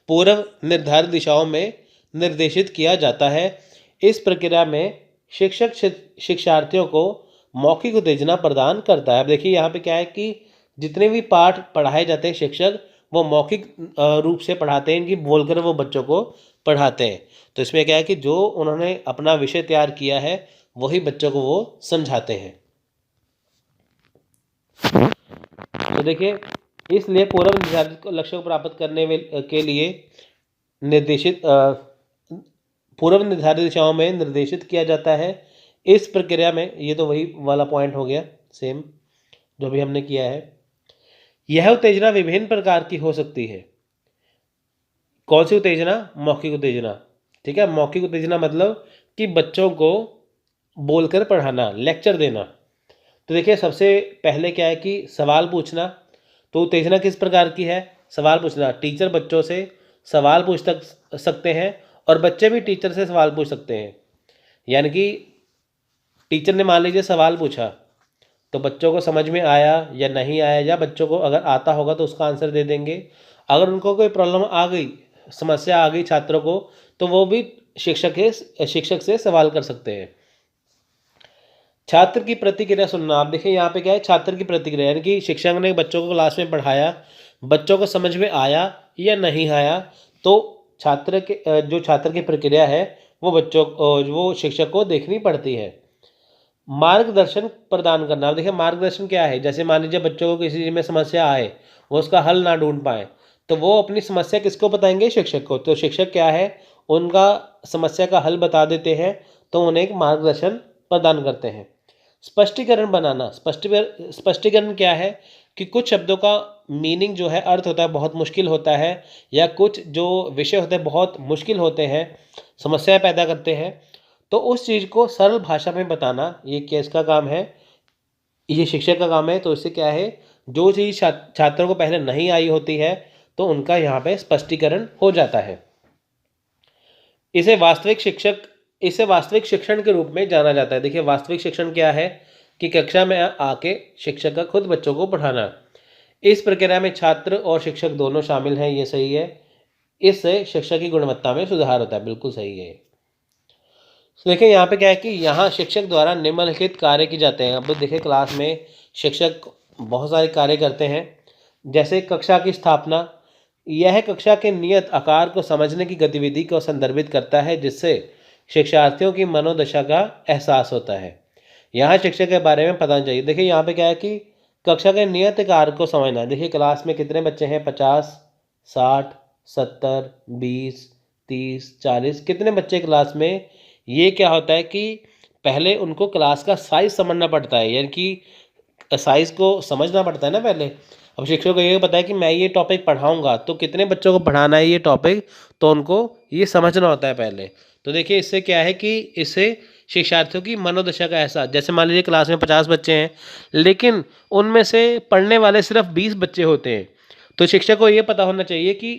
पूर्व निर्धारित दिशाओं में निर्देशित किया जाता है। इस प्रक्रिया में शिक्षक शिक्षार्थियों को मौखिक उत्तेजना प्रदान करता है। अब देखिए, यहाँ पे क्या है कि जितने भी पाठ पढ़ाए जाते हैं, शिक्षक वो मौखिक रूप से पढ़ाते हैं, इनकी बोलकर वो बच्चों को पढ़ाते हैं। तो इसमें क्या है कि जो उन्होंने अपना विषय तैयार किया है, वही बच्चों को वो समझाते हैं। तो देखिए, इसलिए पूर्व निर्धारित लक्ष्य को प्राप्त करने के लिए निर्देशित पूर्व निर्धारित दिशाओं में निर्देशित किया जाता है। इस प्रक्रिया में, ये तो वही वाला पॉइंट हो गया सेम जो भी हमने किया है। यह उत्तेजना विभिन्न प्रकार की हो सकती है। कौन सी उत्तेजना? मौखिक उत्तेजना। ठीक है, मौखिक उत्तेजना मतलब कि बच्चों को बोलकर पढ़ाना, लेक्चर देना। तो देखिए, सबसे पहले क्या है कि सवाल पूछना। तो उत्तेजना किस प्रकार की है? सवाल पूछना। टीचर बच्चों से सवाल पूछ सकते हैं और बच्चे भी टीचर से सवाल पूछ सकते हैं। यानी कि टीचर ने मान लीजिए सवाल पूछा, तो बच्चों को समझ में आया या नहीं आया, या बच्चों को अगर आता होगा तो उसका आंसर दे देंगे। अगर उनको कोई प्रॉब्लम आ गई, समस्या आ गई छात्रों को, तो वो भी शिक्षक से सवाल कर सकते हैं। छात्र की प्रतिक्रिया सुनना। आप देखिए, यहाँ पे क्या है, छात्र की प्रतिक्रिया, यानी कि शिक्षक ने बच्चों को क्लास में पढ़ाया, बच्चों को समझ में आया या नहीं आया, तो जो छात्र की प्रक्रिया है वो शिक्षक को देखनी पड़ती है। मार्गदर्शन प्रदान करना। अब देखिए, मार्गदर्शन क्या है, जैसे मान लीजिए बच्चों को किसी चीज़ में समस्या आए, वो उसका हल ना ढूंढ पाए, तो वो अपनी समस्या किसको बताएंगे? शिक्षक को। तो शिक्षक क्या है, उनका समस्या का हल बता देते हैं, तो उन्हें एक मार्गदर्शन प्रदान करते हैं। स्पष्टीकरण बनाना। स्पष्टीकरण क्या है कि कुछ शब्दों का मीनिंग जो है, अर्थ होता है, बहुत मुश्किल होता है, या कुछ जो विषय होते हैं बहुत मुश्किल होते हैं, समस्याएं पैदा करते हैं, तो उस चीज़ को सरल भाषा में बताना, ये किसका काम है? ये शिक्षक का काम है। तो इससे क्या है, जो चीज़ छात्रों को पहले नहीं आई होती है, तो उनका यहाँ पे स्पष्टीकरण हो जाता है। इसे वास्तविक शिक्षण के रूप में जाना जाता है। देखिए, वास्तविक शिक्षण क्या है कि कक्षा में आके शिक्षक का खुद बच्चों को पढ़ाना। इस प्रक्रिया में छात्र और शिक्षक दोनों शामिल हैं, ये सही है। इससे शिक्षा की गुणवत्ता में सुधार होता है, बिल्कुल सही है। तो देखिए, यहाँ पे क्या है कि यहाँ शिक्षक द्वारा निम्नलिखित कार्य किए जाते हैं। अब देखिए, क्लास में शिक्षक बहुत सारे कार्य करते हैं, जैसे कक्षा की स्थापना। यह कक्षा के नियत आकार को समझने की गतिविधि को संदर्भित करता है, जिससे शिक्षार्थियों की मनोदशा का एहसास होता है। यहाँ शिक्षक के बारे में पता चाहिए। देखिए, यहाँ पे क्या है कि कक्षा के नियत आकार को समझना। देखिए, क्लास में कितने बच्चे हैं? 50, 60, 70, 20, 30, 40, कितने बच्चे क्लास में? ये क्या होता है कि पहले उनको क्लास का साइज़ समझना पड़ता है, यानी कि साइज़ को समझना पड़ता है ना पहले। अब शिक्षक को ये पता है कि मैं ये टॉपिक पढ़ाऊँगा, तो कितने बच्चों को पढ़ाना है ये टॉपिक, तो उनको ये समझना होता है पहले। तो देखिए, इससे क्या है कि इससे शिक्षार्थियों की मनोदशा का एहसास, जैसे मान लीजिए क्लास में 50 बच्चे हैं, लेकिन उनमें से पढ़ने वाले सिर्फ 20 बच्चे होते हैं, तो शिक्षक को ये पता होना चाहिए कि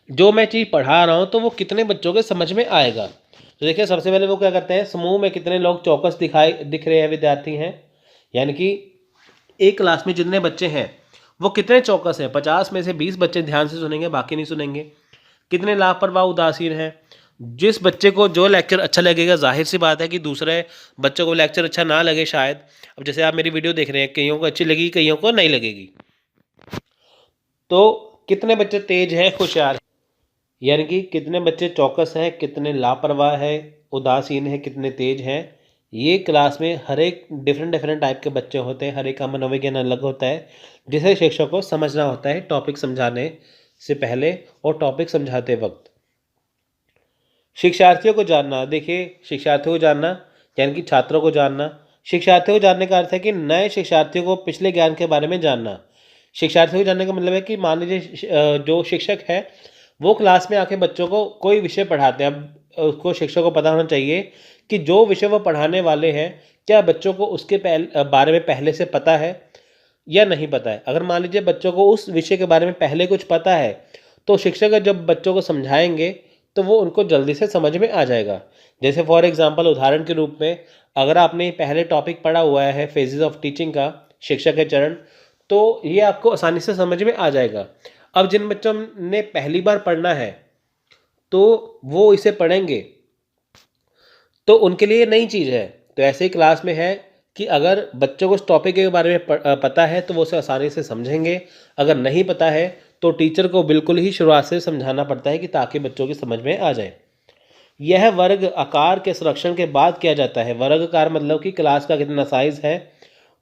जो मैं चीज़ पढ़ा रहा हूँ, तो वो कितने बच्चों के समझ में आएगा। तो देखिए, सबसे पहले वो क्या करते हैं, समूह में कितने लोग चौकस दिख रहे हैं, विद्यार्थी हैं, यानी कि एक क्लास में जितने बच्चे हैं वो कितने चौकस हैं। 50 में से 20 बच्चे ध्यान से सुनेंगे, बाकी नहीं सुनेंगे। कितने लापरवाह उदासीन हैं। जिस बच्चे को जो लेक्चर अच्छा लगेगा, जाहिर सी बात है कि दूसरे बच्चों को लेक्चर अच्छा ना लगे शायद। अब जैसे आप मेरी वीडियो देख रहे हैं, कईयों को अच्छी लगेगी, कईयों को नहीं लगेगी। तो कितने बच्चे तेज हैं, होशियार, यानी कि कितने बच्चे चौकस हैं, कितने लापरवाह है, उदासीन है, कितने तेज हैं। ये क्लास में हर एक डिफरेंट टाइप के बच्चे होते हैं, हर एक का मनोविज्ञान अलग होता है, जिसे शिक्षक को समझना होता है टॉपिक समझाने से पहले और टॉपिक समझाते वक्त। शिक्षार्थियों को जानना। देखिए, शिक्षार्थियों को जानना यानी कि छात्रों को जानना। शिक्षार्थियों को जानने का अर्थ है कि नए शिक्षार्थियों को पिछले ज्ञान के बारे में जानना। शिक्षार्थियों को जानने का मतलब है कि मान लीजिए जो शिक्षक है वो क्लास में आके बच्चों को कोई विषय पढ़ाते हैं। अब उसको शिक्षक को पता होना चाहिए कि जो विषय वो पढ़ाने वाले हैं क्या बच्चों को उसके बारे में पहले से पता है या नहीं पता है। अगर मान लीजिए बच्चों को उस विषय के बारे में पहले कुछ पता है तो शिक्षक जब बच्चों को समझाएंगे तो वो उनको जल्दी से समझ में आ जाएगा। जैसे फॉर एग्जांपल उदाहरण के रूप में अगर आपने पहले टॉपिक पढ़ा हुआ है फेजेस ऑफ टीचिंग का, शिक्षक के चरण, तो ये आपको आसानी से समझ में आ जाएगा। अब जिन बच्चों ने पहली बार पढ़ना है तो वो इसे पढ़ेंगे तो उनके लिए नई चीज़ है। तो ऐसे ही क्लास में है कि अगर बच्चों को उस टॉपिक के बारे में पता है तो वो उसे आसानी से समझेंगे, अगर नहीं पता है तो टीचर को बिल्कुल ही शुरुआत से समझाना पड़ता है कि ताकि बच्चों की समझ में आ जाए। यह वर्ग आकार के संरक्षण के बाद किया जाता है। वर्ग आकार मतलब कि क्लास का कितना साइज़ है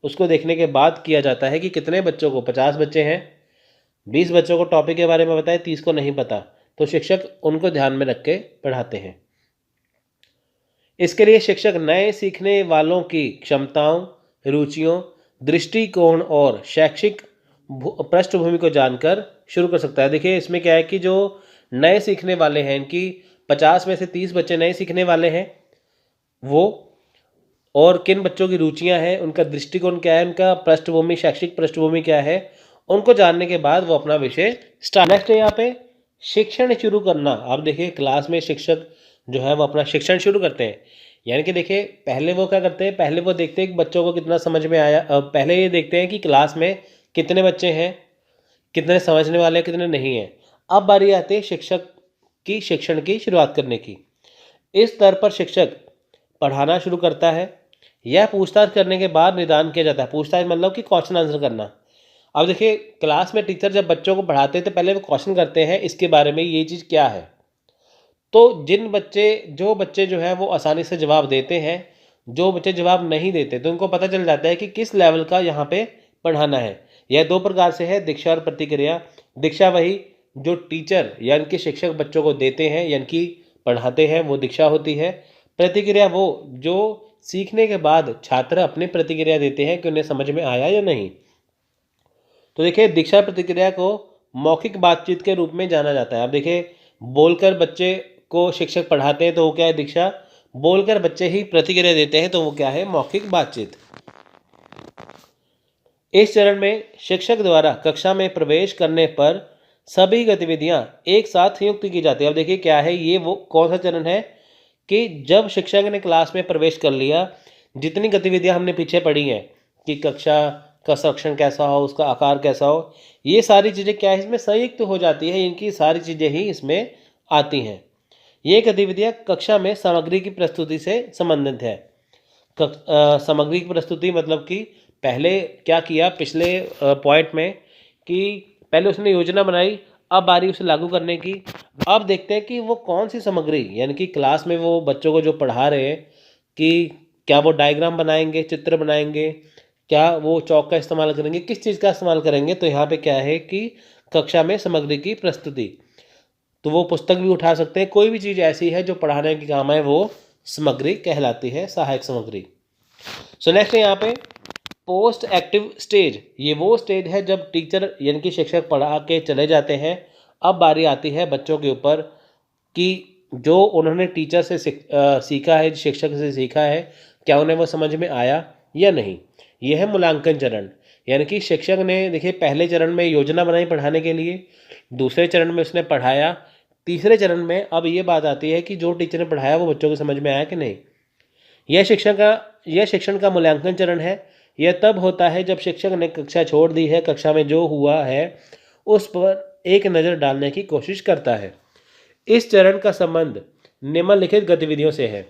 उसको देखने के बाद किया जाता है कि कितने बच्चों को, 50 बच्चे हैं, 20 बच्चों को टॉपिक के बारे में पता है, 30 को नहीं पता, तो शिक्षक उनको ध्यान में रख के पढ़ाते हैं। इसके लिए शिक्षक नए सीखने वालों की क्षमताओं, रुचियों, दृष्टिकोण और शैक्षिक पृष्ठभूमि को जानकर शुरू कर सकता है। देखिए इसमें क्या है कि जो नए सीखने वाले हैं, इनकी 50 में से 30 बच्चे नए सीखने वाले हैं वो, और किन बच्चों की रुचियां हैं, उनका दृष्टिकोण क्या है, उनका पृष्ठभूमि, शैक्षिक पृष्ठभूमि क्या है, उनको जानने के बाद वो अपना विषय स्टार्ट। नेक्स्ट है यहाँ पे शिक्षण शुरू करना। अब देखिए क्लास में शिक्षक जो है वो अपना शिक्षण शुरू करते हैं। यानी कि देखिए पहले वो क्या करते हैं, पहले वो देखते हैं कि बच्चों को कितना समझ में आया। पहले ये देखते हैं कि क्लास में कितने बच्चे हैं, कितने समझने वाले हैं, कितने नहीं हैं। अब बारी आती है शिक्षक की शिक्षण की शुरुआत करने की। इस स्तर पर शिक्षक पढ़ाना शुरू करता है। यह पूछताछ करने के बाद निदान किया जाता है। पूछताछ मतलब कि क्वेश्चन आंसर करना। अब देखिए क्लास में टीचर जब बच्चों को पढ़ाते हैं तो पहले वो क्वेश्चन करते हैं इसके बारे में, ये चीज़ क्या है। तो जो बच्चे जो है वो आसानी से जवाब देते हैं, जो बच्चे जवाब नहीं देते तो उनको पता चल जाता है कि किस लेवल का यहाँ पे पढ़ाना है। यह दो प्रकार से है, दीक्षा और प्रतिक्रिया। दीक्षा वही जो टीचर यानी कि शिक्षक बच्चों को देते हैं यानी कि पढ़ाते हैं, वो दीक्षा होती है। प्रतिक्रिया वो जो सीखने के बाद छात्र अपनी प्रतिक्रिया देते हैं कि उन्हें समझ में आया या नहीं। तो देखिए दीक्षा प्रतिक्रिया को मौखिक बातचीत के रूप में जाना जाता है। अब देखिए बोलकर बच्चे को शिक्षक पढ़ाते हैं तो वो क्या है, दीक्षा। बोलकर बच्चे ही प्रतिक्रिया देते हैं तो वो क्या है, मौखिक बातचीत। इस चरण में शिक्षक द्वारा कक्षा में प्रवेश करने पर सभी गतिविधियां एक साथ संयुक्त की जाती है। अब देखिए क्या है, ये वो कौन सा चरण है कि जब शिक्षक ने क्लास में प्रवेश कर लिया, जितनी गतिविधियां हमने पीछे पढ़ी हैं कि कक्षा का संरक्षण कैसा हो, उसका आकार कैसा हो, ये सारी चीज़ें क्या है इसमें संयुक्त हो जाती है। इनकी सारी चीज़ें ही इसमें आती हैं। ये गतिविधियां कक्षा में सामग्री की प्रस्तुति से संबंधित है। सामग्री की प्रस्तुति मतलब कि पहले क्या किया पिछले पॉइंट में कि पहले उसने योजना बनाई, अब बारी उसे लागू करने की। अब देखते हैं कि वो कौन सी सामग्री, यानी कि क्लास में वो बच्चों को जो पढ़ा रहे हैं कि क्या वो डायग्राम बनाएंगे, चित्र बनाएंगे, क्या वो चौक का इस्तेमाल करेंगे, किस चीज़ का इस्तेमाल करेंगे। तो यहाँ पे क्या है कि कक्षा में सामग्री की प्रस्तुति, तो वो पुस्तक भी उठा सकते हैं, कोई भी चीज़ ऐसी है जो पढ़ाने के काम है वो सामग्री कहलाती है, सहायक सामग्री। सो नेक्स्ट है यहाँ पे पोस्ट एक्टिव स्टेज। ये वो स्टेज है जब टीचर यानी कि शिक्षक पढ़ा के चले जाते हैं। अब बारी आती है बच्चों के ऊपर कि जो उन्होंने टीचर से सीखा है, शिक्षक से सीखा है, क्या उन्हें वो समझ में आया या नहीं। यह है मूल्यांकन चरण। यानी कि शिक्षक ने देखिए पहले चरण में योजना बनाई पढ़ाने के लिए, दूसरे चरण में उसने पढ़ाया, तीसरे चरण में अब ये बात आती है कि जो टीचर ने पढ़ाया वो बच्चों को समझ में आया कि नहीं। यह शिक्षण का मूल्यांकन चरण है। यह तब होता है जब शिक्षक ने कक्षा छोड़ दी है, कक्षा में जो हुआ है उस पर एक नज़र डालने की कोशिश करता है। इस चरण का संबंध निम्नलिखित गतिविधियों से है।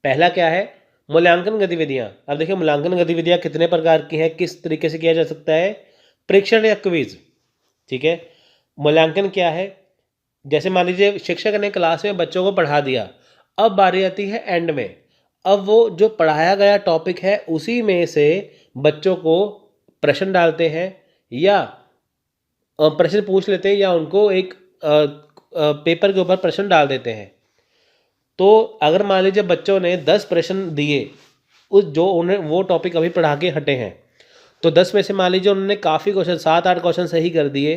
पहला क्या है, मूल्यांकन गतिविधियाँ। अब देखिए मूल्यांकन गतिविधियाँ कितने प्रकार की हैं, किस तरीके से किया जा सकता है। परीक्षण या क्विज, ठीक है। मूल्यांकन क्या है, जैसे मान लीजिए शिक्षक ने क्लास में बच्चों को पढ़ा दिया, अब बारी आती है एंड में। अब वो जो पढ़ाया गया टॉपिक है उसी में से बच्चों को प्रश्न डालते हैं या प्रश्न पूछ लेते हैं या उनको एक पेपर के ऊपर प्रश्न डाल देते हैं। तो अगर मान लीजिए बच्चों ने 10 प्रश्न दिए उस जो उन्हें वो टॉपिक अभी पढ़ा के हटे हैं। तो 10 में से मान लीजिए उन्होंने काफ़ी क्वेश्चन 7-8 क्वेश्चन सही कर दिए,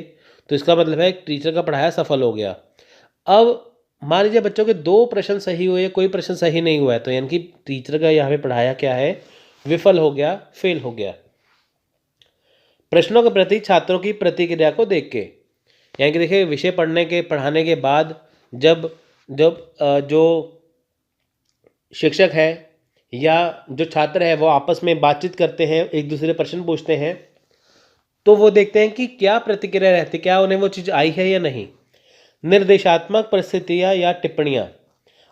तो इसका मतलब है टीचर का पढ़ाया सफल हो गया। अब मान लीजिए बच्चों के 2 प्रश्न सही हुए, कोई प्रश्न सही नहीं हुआ है, तो यानी कि टीचर का यहाँ पे पढ़ाया क्या है, विफल हो गया, फेल हो गया। प्रश्नों के प्रति छात्रों की प्रतिक्रिया को देख के, यानी कि देखिए विषय पढ़ाने के बाद जब जब जो शिक्षक है या जो छात्र है वो आपस में बातचीत करते हैं, एक दूसरे प्रश्न पूछते हैं, तो वो देखते हैं कि क्या प्रतिक्रिया रहती है, क्या उन्हें वो चीज़ आई है या नहीं। निर्देशात्मक परिस्थितियाँ या टिप्पणियाँ।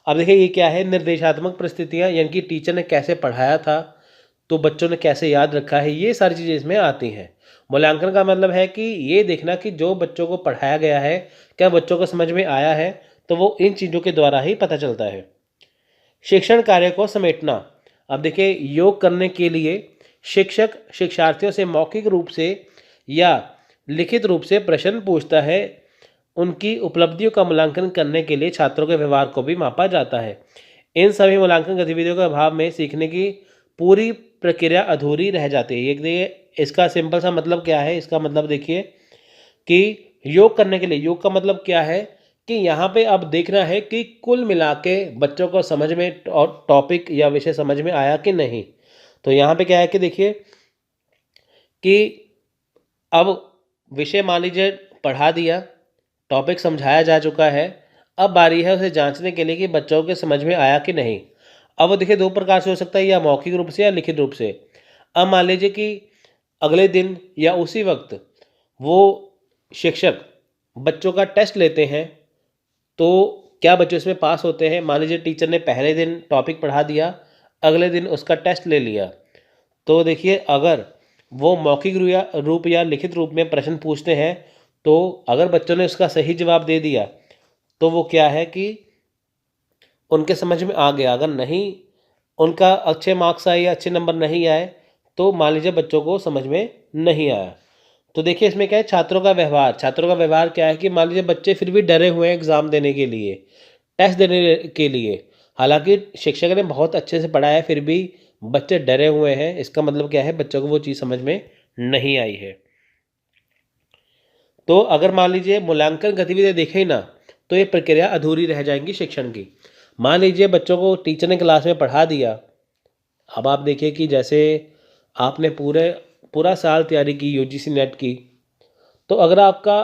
अब देखिए ये क्या है, निर्देशात्मक परिस्थितियाँ, यानी कि टीचर ने कैसे पढ़ाया था, तो बच्चों ने कैसे याद रखा है, ये सारी चीज़ें इसमें आती हैं। मूल्यांकन का मतलब है कि ये देखना कि जो बच्चों को पढ़ाया गया है क्या बच्चों को समझ में आया है, तो वो इन चीज़ों के द्वारा ही पता चलता है। शिक्षण कार्य को समेटना। अब देखिए योग करने के लिए शिक्षक शिक्षार्थियों से मौखिक रूप से या लिखित रूप से प्रश्न पूछता है। उनकी उपलब्धियों का मूल्यांकन करने के लिए छात्रों के व्यवहार को भी मापा जाता है। इन सभी मूल्यांकन गतिविधियों के अभाव में सीखने की पूरी प्रक्रिया अधूरी रह जाती है। ये देखिए इसका सिंपल सा मतलब क्या है, इसका मतलब देखिए कि योग करने के लिए, योग का मतलब क्या है कि यहाँ पे अब देखना है कि कुल मिला के बच्चों को समझ में टॉपिक या विषय समझ में आया कि नहीं। तो यहाँ पे क्या है कि देखिए कि अब विषय मान लीजिए पढ़ा दिया, टॉपिक समझाया जा चुका है, अब बारी है उसे जांचने के लिए कि बच्चों के समझ में आया कि नहीं। अब वो देखिए 2 प्रकार से हो सकता है, या मौखिक रूप से या लिखित रूप से। अब मान लीजिए कि अगले दिन या उसी वक्त वो शिक्षक बच्चों का टेस्ट लेते हैं, तो क्या बच्चे उसमें पास होते हैं। मान लीजिए टीचर ने पहले दिन टॉपिक पढ़ा दिया, अगले दिन उसका टेस्ट ले लिया, तो देखिए अगर वो मौखिक रूप या लिखित रूप में प्रश्न पूछते हैं, तो अगर बच्चों ने उसका सही जवाब दे दिया तो वो क्या है कि उनके समझ में आ गया। अगर नहीं उनका अच्छे मार्क्स आए या अच्छे नंबर नहीं आए, तो मान लीजिए बच्चों को समझ में नहीं आया। तो देखिए इसमें क्या है, छात्रों का व्यवहार। छात्रों का व्यवहार क्या है कि मान लीजिए बच्चे फिर भी डरे हुए हैं एग्ज़ाम देने के लिए, टेस्ट देने के लिए, हालांकि शिक्षक ने बहुत अच्छे से पढ़ाया है, फिर भी बच्चे डरे हुए हैं। इसका मतलब क्या है, बच्चों को वो चीज़ समझ में नहीं आई है। तो अगर मान लीजिए मूल्यांकन गतिविधियाँ देखें ना, तो ये प्रक्रिया अधूरी रह जाएंगी शिक्षण की। मान लीजिए बच्चों को टीचर ने क्लास में पढ़ा दिया, अब आप देखिए कि जैसे आपने पूरा साल तैयारी की यूजीसी नेट की, तो अगर आपका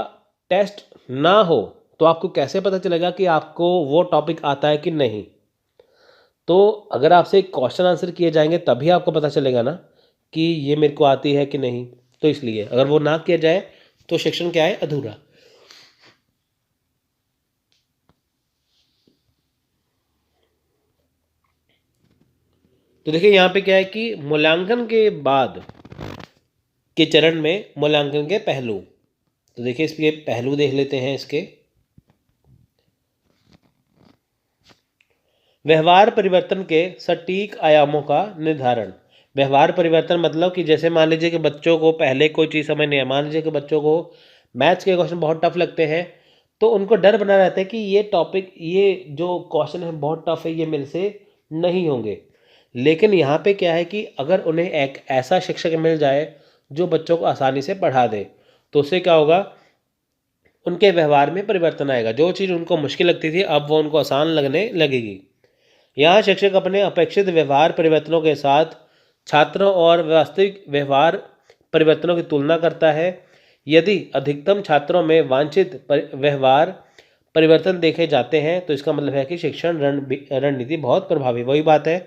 टेस्ट ना हो तो आपको कैसे पता चलेगा कि आपको वो टॉपिक आता है कि नहीं। तो अगर आपसे क्वेश्चन आंसर किए जाएंगे तभी आपको पता चलेगा ना कि ये मेरे को आती है कि नहीं। तो इसलिए अगर वो ना किया जाए तो शिक्षण क्या है, अधूरा। तो देखिए यहाँ पे क्या है कि मूल्यांकन के बाद के चरण में मूल्यांकन के पहलू। तो देखिए इसके पहलू देख लेते हैं इसके। व्यवहार परिवर्तन के सटीक आयामों का निर्धारण। व्यवहार परिवर्तन मतलब कि जैसे मान लीजिए कि बच्चों को पहले कोई चीज़ समझ नहीं है, मान लीजिए कि बच्चों को मैथ्स के क्वेश्चन बहुत टफ लगते हैं, तो उनको डर बना रहता है कि ये टॉपिक, ये जो क्वेश्चन है बहुत टफ है, ये मेरे से नहीं होंगे। लेकिन यहाँ पे क्या है कि अगर उन्हें एक ऐसा शिक्षक मिल जाए जो बच्चों को आसानी से पढ़ा दे, तो उससे क्या होगा, उनके व्यवहार में परिवर्तन आएगा। जो चीज़ उनको मुश्किल लगती थी अब वो उनको आसान लगने लगेगी। यहाँ शिक्षक अपने अपेक्षित व्यवहार परिवर्तनों के साथ छात्रों और वास्तविक व्यवहार परिवर्तनों की तुलना करता है। यदि अधिकतम छात्रों में वांछित व्यवहार परिवर्तन देखे जाते हैं, तो इसका मतलब है कि शिक्षण रणनीति बहुत प्रभावी। वही बात है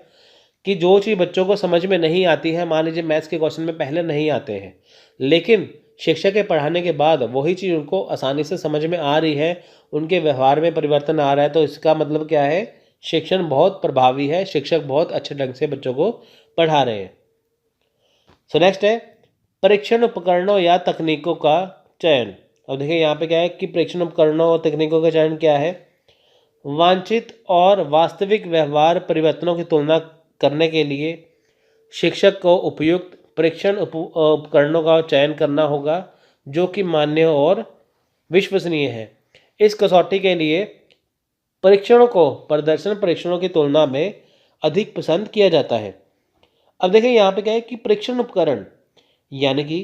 कि जो चीज़ बच्चों को समझ में नहीं आती है, मान लीजिए मैथ्स के क्वेश्चन में पहले नहीं आते हैं, लेकिन शिक्षक के पढ़ाने के बाद वही चीज़ उनको आसानी से समझ में आ रही है, उनके व्यवहार में परिवर्तन आ रहा है, तो इसका मतलब क्या है, शिक्षण बहुत प्रभावी है, शिक्षक बहुत अच्छे ढंग से बच्चों को पढ़ा रहे हैं। सो नेक्स्ट है परीक्षण उपकरणों या तकनीकों का चयन। अब देखिए यहाँ पे क्या है कि परीक्षण उपकरणों और तकनीकों का चयन क्या है, वांछित और वास्तविक व्यवहार परिवर्तनों की तुलना करने के लिए शिक्षक को उपयुक्त परीक्षण उपकरणों का चयन करना होगा जो कि मान्य और विश्वसनीय है। इस कसौटी के लिए परीक्षणों को प्रदर्शन परीक्षणों की तुलना में अधिक पसंद किया जाता है। अब देखिए यहाँ पे क्या है कि परीक्षण उपकरण यानी कि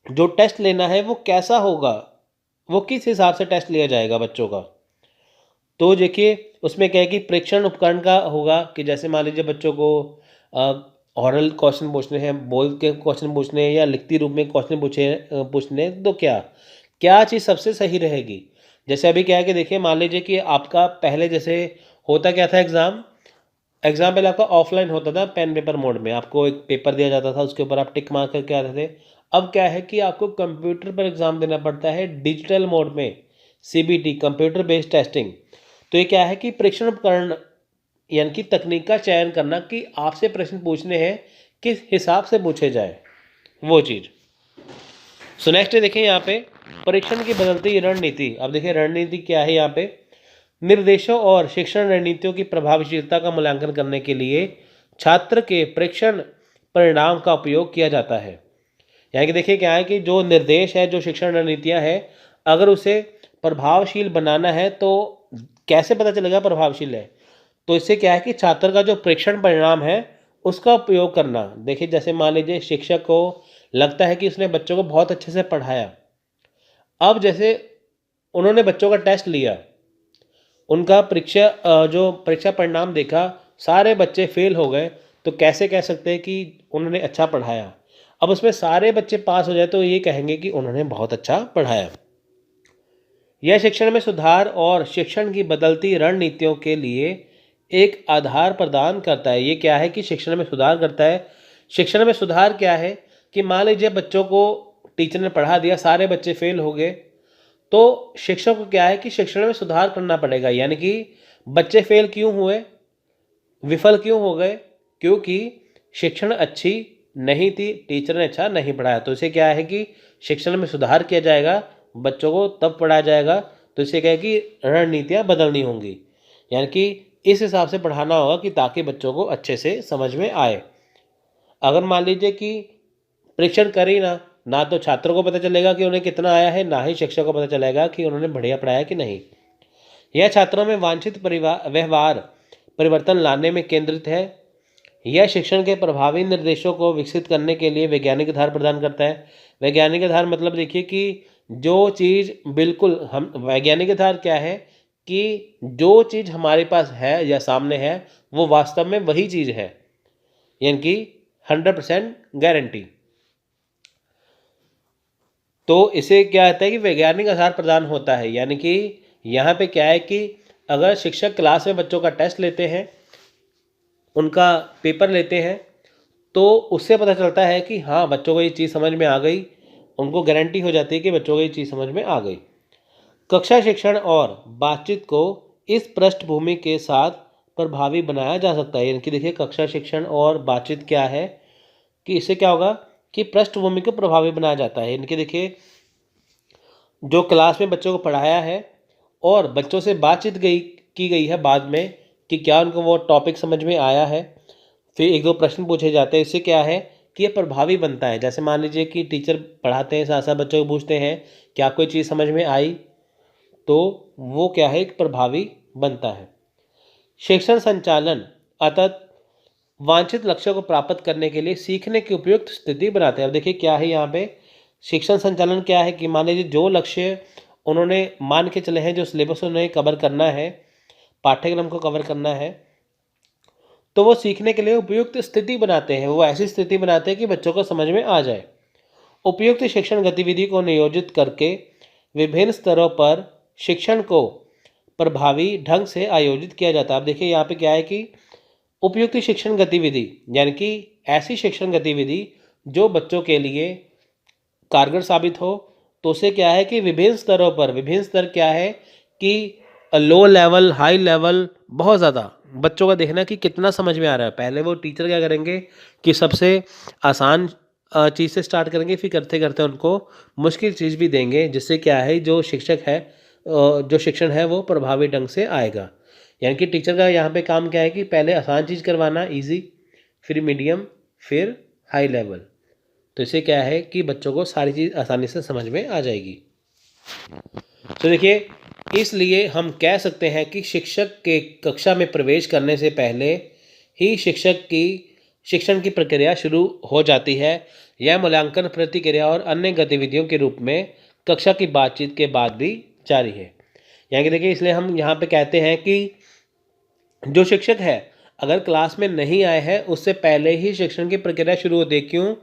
जो टेस्ट लेना है वो कैसा होगा, वो किस हिसाब से टेस्ट लिया जाएगा बच्चों का। तो देखिए उसमें क्या है कि परीक्षण उपकरण का होगा कि जैसे मान लीजिए बच्चों को ऑरल क्वेश्चन पूछने हैं, बोल के क्वेश्चन पूछने हैं या लिखती रूप में क्वेश्चन पूछने हैं, तो क्या क्या चीज़ सबसे सही रहेगी। जैसे अभी क्या है कि देखिए मान लीजिए कि आपका पहले जैसे होता क्या था, एग्जाम पहले आपका ऑफलाइन होता था, पेन पेपर मोड में आपको एक पेपर दिया जाता था, उसके ऊपर आप टिक मार करके आते थे। अब क्या है कि आपको कंप्यूटर पर एग्ज़ाम देना पड़ता है डिजिटल मोड में, सीबीटी कंप्यूटर बेस्ड टेस्टिंग। तो ये क्या है कि परीक्षण उपकरण यानी कि तकनीक का चयन करना कि आपसे प्रश्न पूछने हैं किस हिसाब से पूछे जाए वो चीज़। सो नेक्स्ट देखिए यहाँ पे परीक्षण की बदलती रणनीति। अब देखिए रणनीति क्या है यहाँ पे, निर्देशों और शिक्षण रणनीतियों की प्रभावशीलता का मूल्यांकन करने के लिए छात्र के परीक्षण परिणाम का उपयोग किया जाता है। यानी कि देखिए क्या है कि जो निर्देश है, जो शिक्षण रणनीतियाँ हैं, अगर उसे प्रभावशील बनाना है तो कैसे पता चलेगा प्रभावशील है। तो इससे क्या है कि छात्र का जो परीक्षण परिणाम है उसका उपयोग करना। देखिए जैसे मान लीजिए शिक्षक को लगता है कि उसने बच्चों को बहुत अच्छे से पढ़ाया, अब जैसे उन्होंने बच्चों का टेस्ट लिया, उनका जो परीक्षा परिणाम देखा, सारे बच्चे फेल हो गए, तो कैसे कह सकते हैं कि उन्होंने अच्छा पढ़ाया। अब उसमें सारे बच्चे पास हो जाए तो ये कहेंगे कि उन्होंने बहुत अच्छा पढ़ाया। यह शिक्षण में सुधार और शिक्षण की बदलती रणनीतियों के लिए एक आधार प्रदान करता है। ये क्या है कि शिक्षण में सुधार करता है। शिक्षण में सुधार क्या है कि मान लीजिए बच्चों को टीचर ने पढ़ा दिया, सारे बच्चे फेल हो गए, तो शिक्षक को क्या है कि शिक्षण में सुधार करना पड़ेगा। यानी कि बच्चे फेल क्यों हुए, विफल क्यों हो गए, क्योंकि शिक्षण अच्छी नहीं थी, टीचर ने अच्छा नहीं पढ़ाया। तो इसे क्या है कि शिक्षण में सुधार किया जाएगा, बच्चों को तब पढ़ाया जाएगा। तो इसे क्या है कि रणनीतियाँ बदलनी होंगी, यानी कि इस हिसाब से पढ़ाना होगा कि ताकि बच्चों को अच्छे से समझ में आए। अगर मान लीजिए कि परीक्षण कर ही ना तो छात्रों को पता चलेगा कि उन्हें कितना आया है, ना ही शिक्षक को पता चलेगा कि उन्होंने बढ़िया पढ़ाया कि नहीं। यह छात्रों में वांछित व्यवहार परिवर्तन लाने में केंद्रित है। यह शिक्षण के प्रभावी निर्देशों को विकसित करने के लिए वैज्ञानिक आधार प्रदान करता है। वैज्ञानिक आधार मतलब देखिए कि जो चीज़ बिल्कुल हम, वैज्ञानिक आधार क्या है कि जो चीज़ हमारे पास है या सामने है वो वास्तव में वही चीज़ है, यानी कि 100% गारंटी। तो इसे क्या होता है कि वैज्ञानिक आधार प्रदान होता है। यानी कि यहाँ पे क्या है कि अगर शिक्षक क्लास में बच्चों का टेस्ट लेते हैं, उनका पेपर लेते हैं, तो उससे पता चलता है कि हाँ बच्चों को ये चीज़ समझ में आ गई, उनको गारंटी हो जाती है कि बच्चों को ये चीज़ समझ में आ गई। कक्षा शिक्षण और बातचीत को इस पृष्ठभूमि के साथ प्रभावी बनाया जा सकता है। यानी कि देखिए कक्षा शिक्षण और बातचीत क्या है कि इससे क्या होगा कि पृष्ठभूमि को प्रभावी बनाया जाता है। यानी कि देखिए जो क्लास में बच्चों को पढ़ाया है और बच्चों से बातचीत की गई है बाद में कि क्या उनको वो टॉपिक समझ में आया है, फिर एक दो प्रश्न पूछे जाते हैं। इससे क्या है कि ये प्रभावी बनता है। जैसे मान लीजिए कि टीचर पढ़ाते हैं, साथ साथ बच्चों को पूछते हैं क्या कोई चीज़ समझ में आई, तो वो क्या है एक प्रभावी बनता है। शिक्षण संचालन अर्थात वांछित लक्ष्यों को प्राप्त करने के लिए सीखने की उपयुक्त स्थिति बनाते हैं। अब देखिए क्या है यहाँ पे शिक्षण संचालन क्या है कि मान लीजिए जो लक्ष्य उन्होंने मान के चले हैं, जो सिलेबस उन्हें कवर करना है, पाठ्यक्रम को कवर करना है, तो वो सीखने के लिए उपयुक्त स्थिति बनाते हैं। वो ऐसी स्थिति बनाते हैं कि बच्चों को समझ में आ जाए। उपयुक्त शिक्षण गतिविधि को नियोजित करके विभिन्न स्तरों पर शिक्षण को प्रभावी ढंग से आयोजित किया जाता है। अब देखिए यहाँ पे क्या है कि उपयुक्त शिक्षण गतिविधि यानी कि ऐसी शिक्षण गतिविधि जो बच्चों के लिए कारगर साबित हो। तो उसे क्या है कि विभिन्न स्तरों पर, विभिन्न स्तर क्या है कि लो लेवल, हाई लेवल, बहुत ज़्यादा बच्चों का देखना कि कितना समझ में आ रहा है। पहले वो टीचर क्या करेंगे कि सबसे आसान चीज़ से स्टार्ट करेंगे, फिर करते करते उनको मुश्किल चीज़ भी देंगे, जिससे क्या है जो शिक्षक है, जो शिक्षण है वो प्रभावी ढंग से आएगा। यानी कि टीचर का यहाँ पे काम क्या है कि पहले आसान चीज़ करवाना, इजी, फिर मीडियम, फिर हाई लेवल। तो इससे क्या है कि बच्चों को सारी चीज़ आसानी से समझ में आ जाएगी। तो देखिए इसलिए हम कह सकते हैं कि शिक्षक के कक्षा में प्रवेश करने से पहले ही शिक्षक की शिक्षण की प्रक्रिया शुरू हो जाती है। यह मूल्यांकन, प्रतिक्रिया और अन्य गतिविधियों के रूप में कक्षा की बातचीत के बाद भी जारी है। यानी कि देखिए, इसलिए हम यहाँ पे कहते हैं कि जो शिक्षक है अगर क्लास में नहीं आए हैं उससे पहले ही शिक्षण की प्रक्रिया शुरू होती है। क्यों?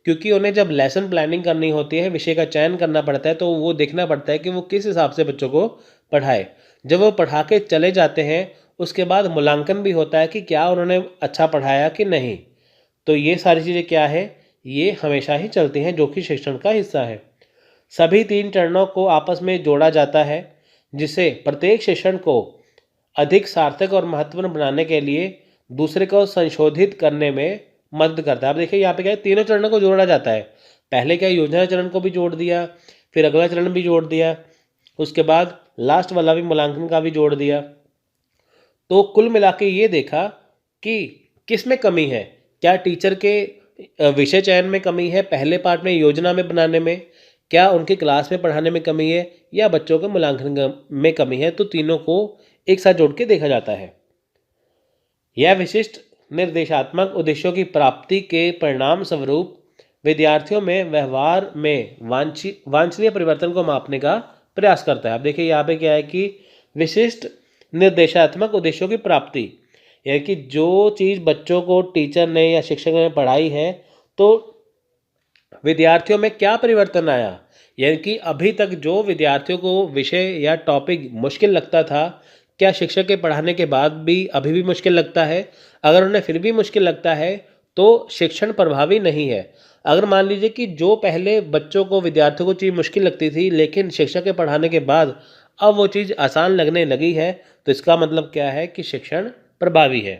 क्योंकि उन्हें जब लेसन प्लानिंग करनी होती है, विषय का चयन करना पड़ता है, तो वो देखना पड़ता है कि वो किस हिसाब से बच्चों को पढ़ाए। जब वो पढ़ा के चले जाते हैं उसके बाद मूल्यांकन भी होता है कि क्या उन्होंने अच्छा पढ़ाया कि नहीं। तो ये सारी चीज़ें क्या है, ये हमेशा ही चलती हैं, जो कि शिक्षण का हिस्सा है। सभी 3 चरणों को आपस में जोड़ा जाता है, जिससे प्रत्येक शिक्षण को अधिक सार्थक और महत्वपूर्ण बनाने के लिए दूसरे को संशोधित करने में मदद करता है। अब देखिए यहाँ पे क्या है, तीनों चरणों को जोड़ा जाता है। पहले क्या, योजना चरण को भी जोड़ दिया, फिर अगला चरण भी जोड़ दिया, उसके बाद लास्ट वाला भी मूल्यांकन का भी जोड़ दिया। तो कुल मिला के ये देखा कि किस में कमी है। क्या टीचर के विषय चयन में कमी है, पहले पार्ट में योजना में बनाने में, क्या उनकी क्लास में पढ़ाने में कमी है, या बच्चों के मूल्यांकन में कमी है। तो तीनों को एक साथ जोड़ के देखा जाता है। यह विशिष्ट निर्देशात्मक उद्देश्यों की प्राप्ति के परिणाम स्वरूप विद्यार्थियों में व्यवहार में वांछनीय परिवर्तन को मापने का प्रयास करता है। अब देखिए यहाँ पे क्या है कि विशिष्ट निर्देशात्मक उद्देश्यों की प्राप्ति, यानी कि जो चीज़ बच्चों को टीचर ने या शिक्षक ने पढ़ाई है तो विद्यार्थियों में क्या परिवर्तन आया। यानी कि अभी तक जो विद्यार्थियों को विषय या टॉपिक मुश्किल लगता था, क्या शिक्षक के पढ़ाने के बाद भी अभी भी मुश्किल लगता है? अगर उन्हें फिर भी मुश्किल लगता है तो शिक्षण प्रभावी नहीं है। अगर मान लीजिए कि जो पहले बच्चों को, विद्यार्थियों को चीज़ मुश्किल लगती थी, लेकिन शिक्षक के पढ़ाने के बाद अब वो चीज़ आसान लगने लगी है, तो इसका मतलब क्या है कि शिक्षण प्रभावी है।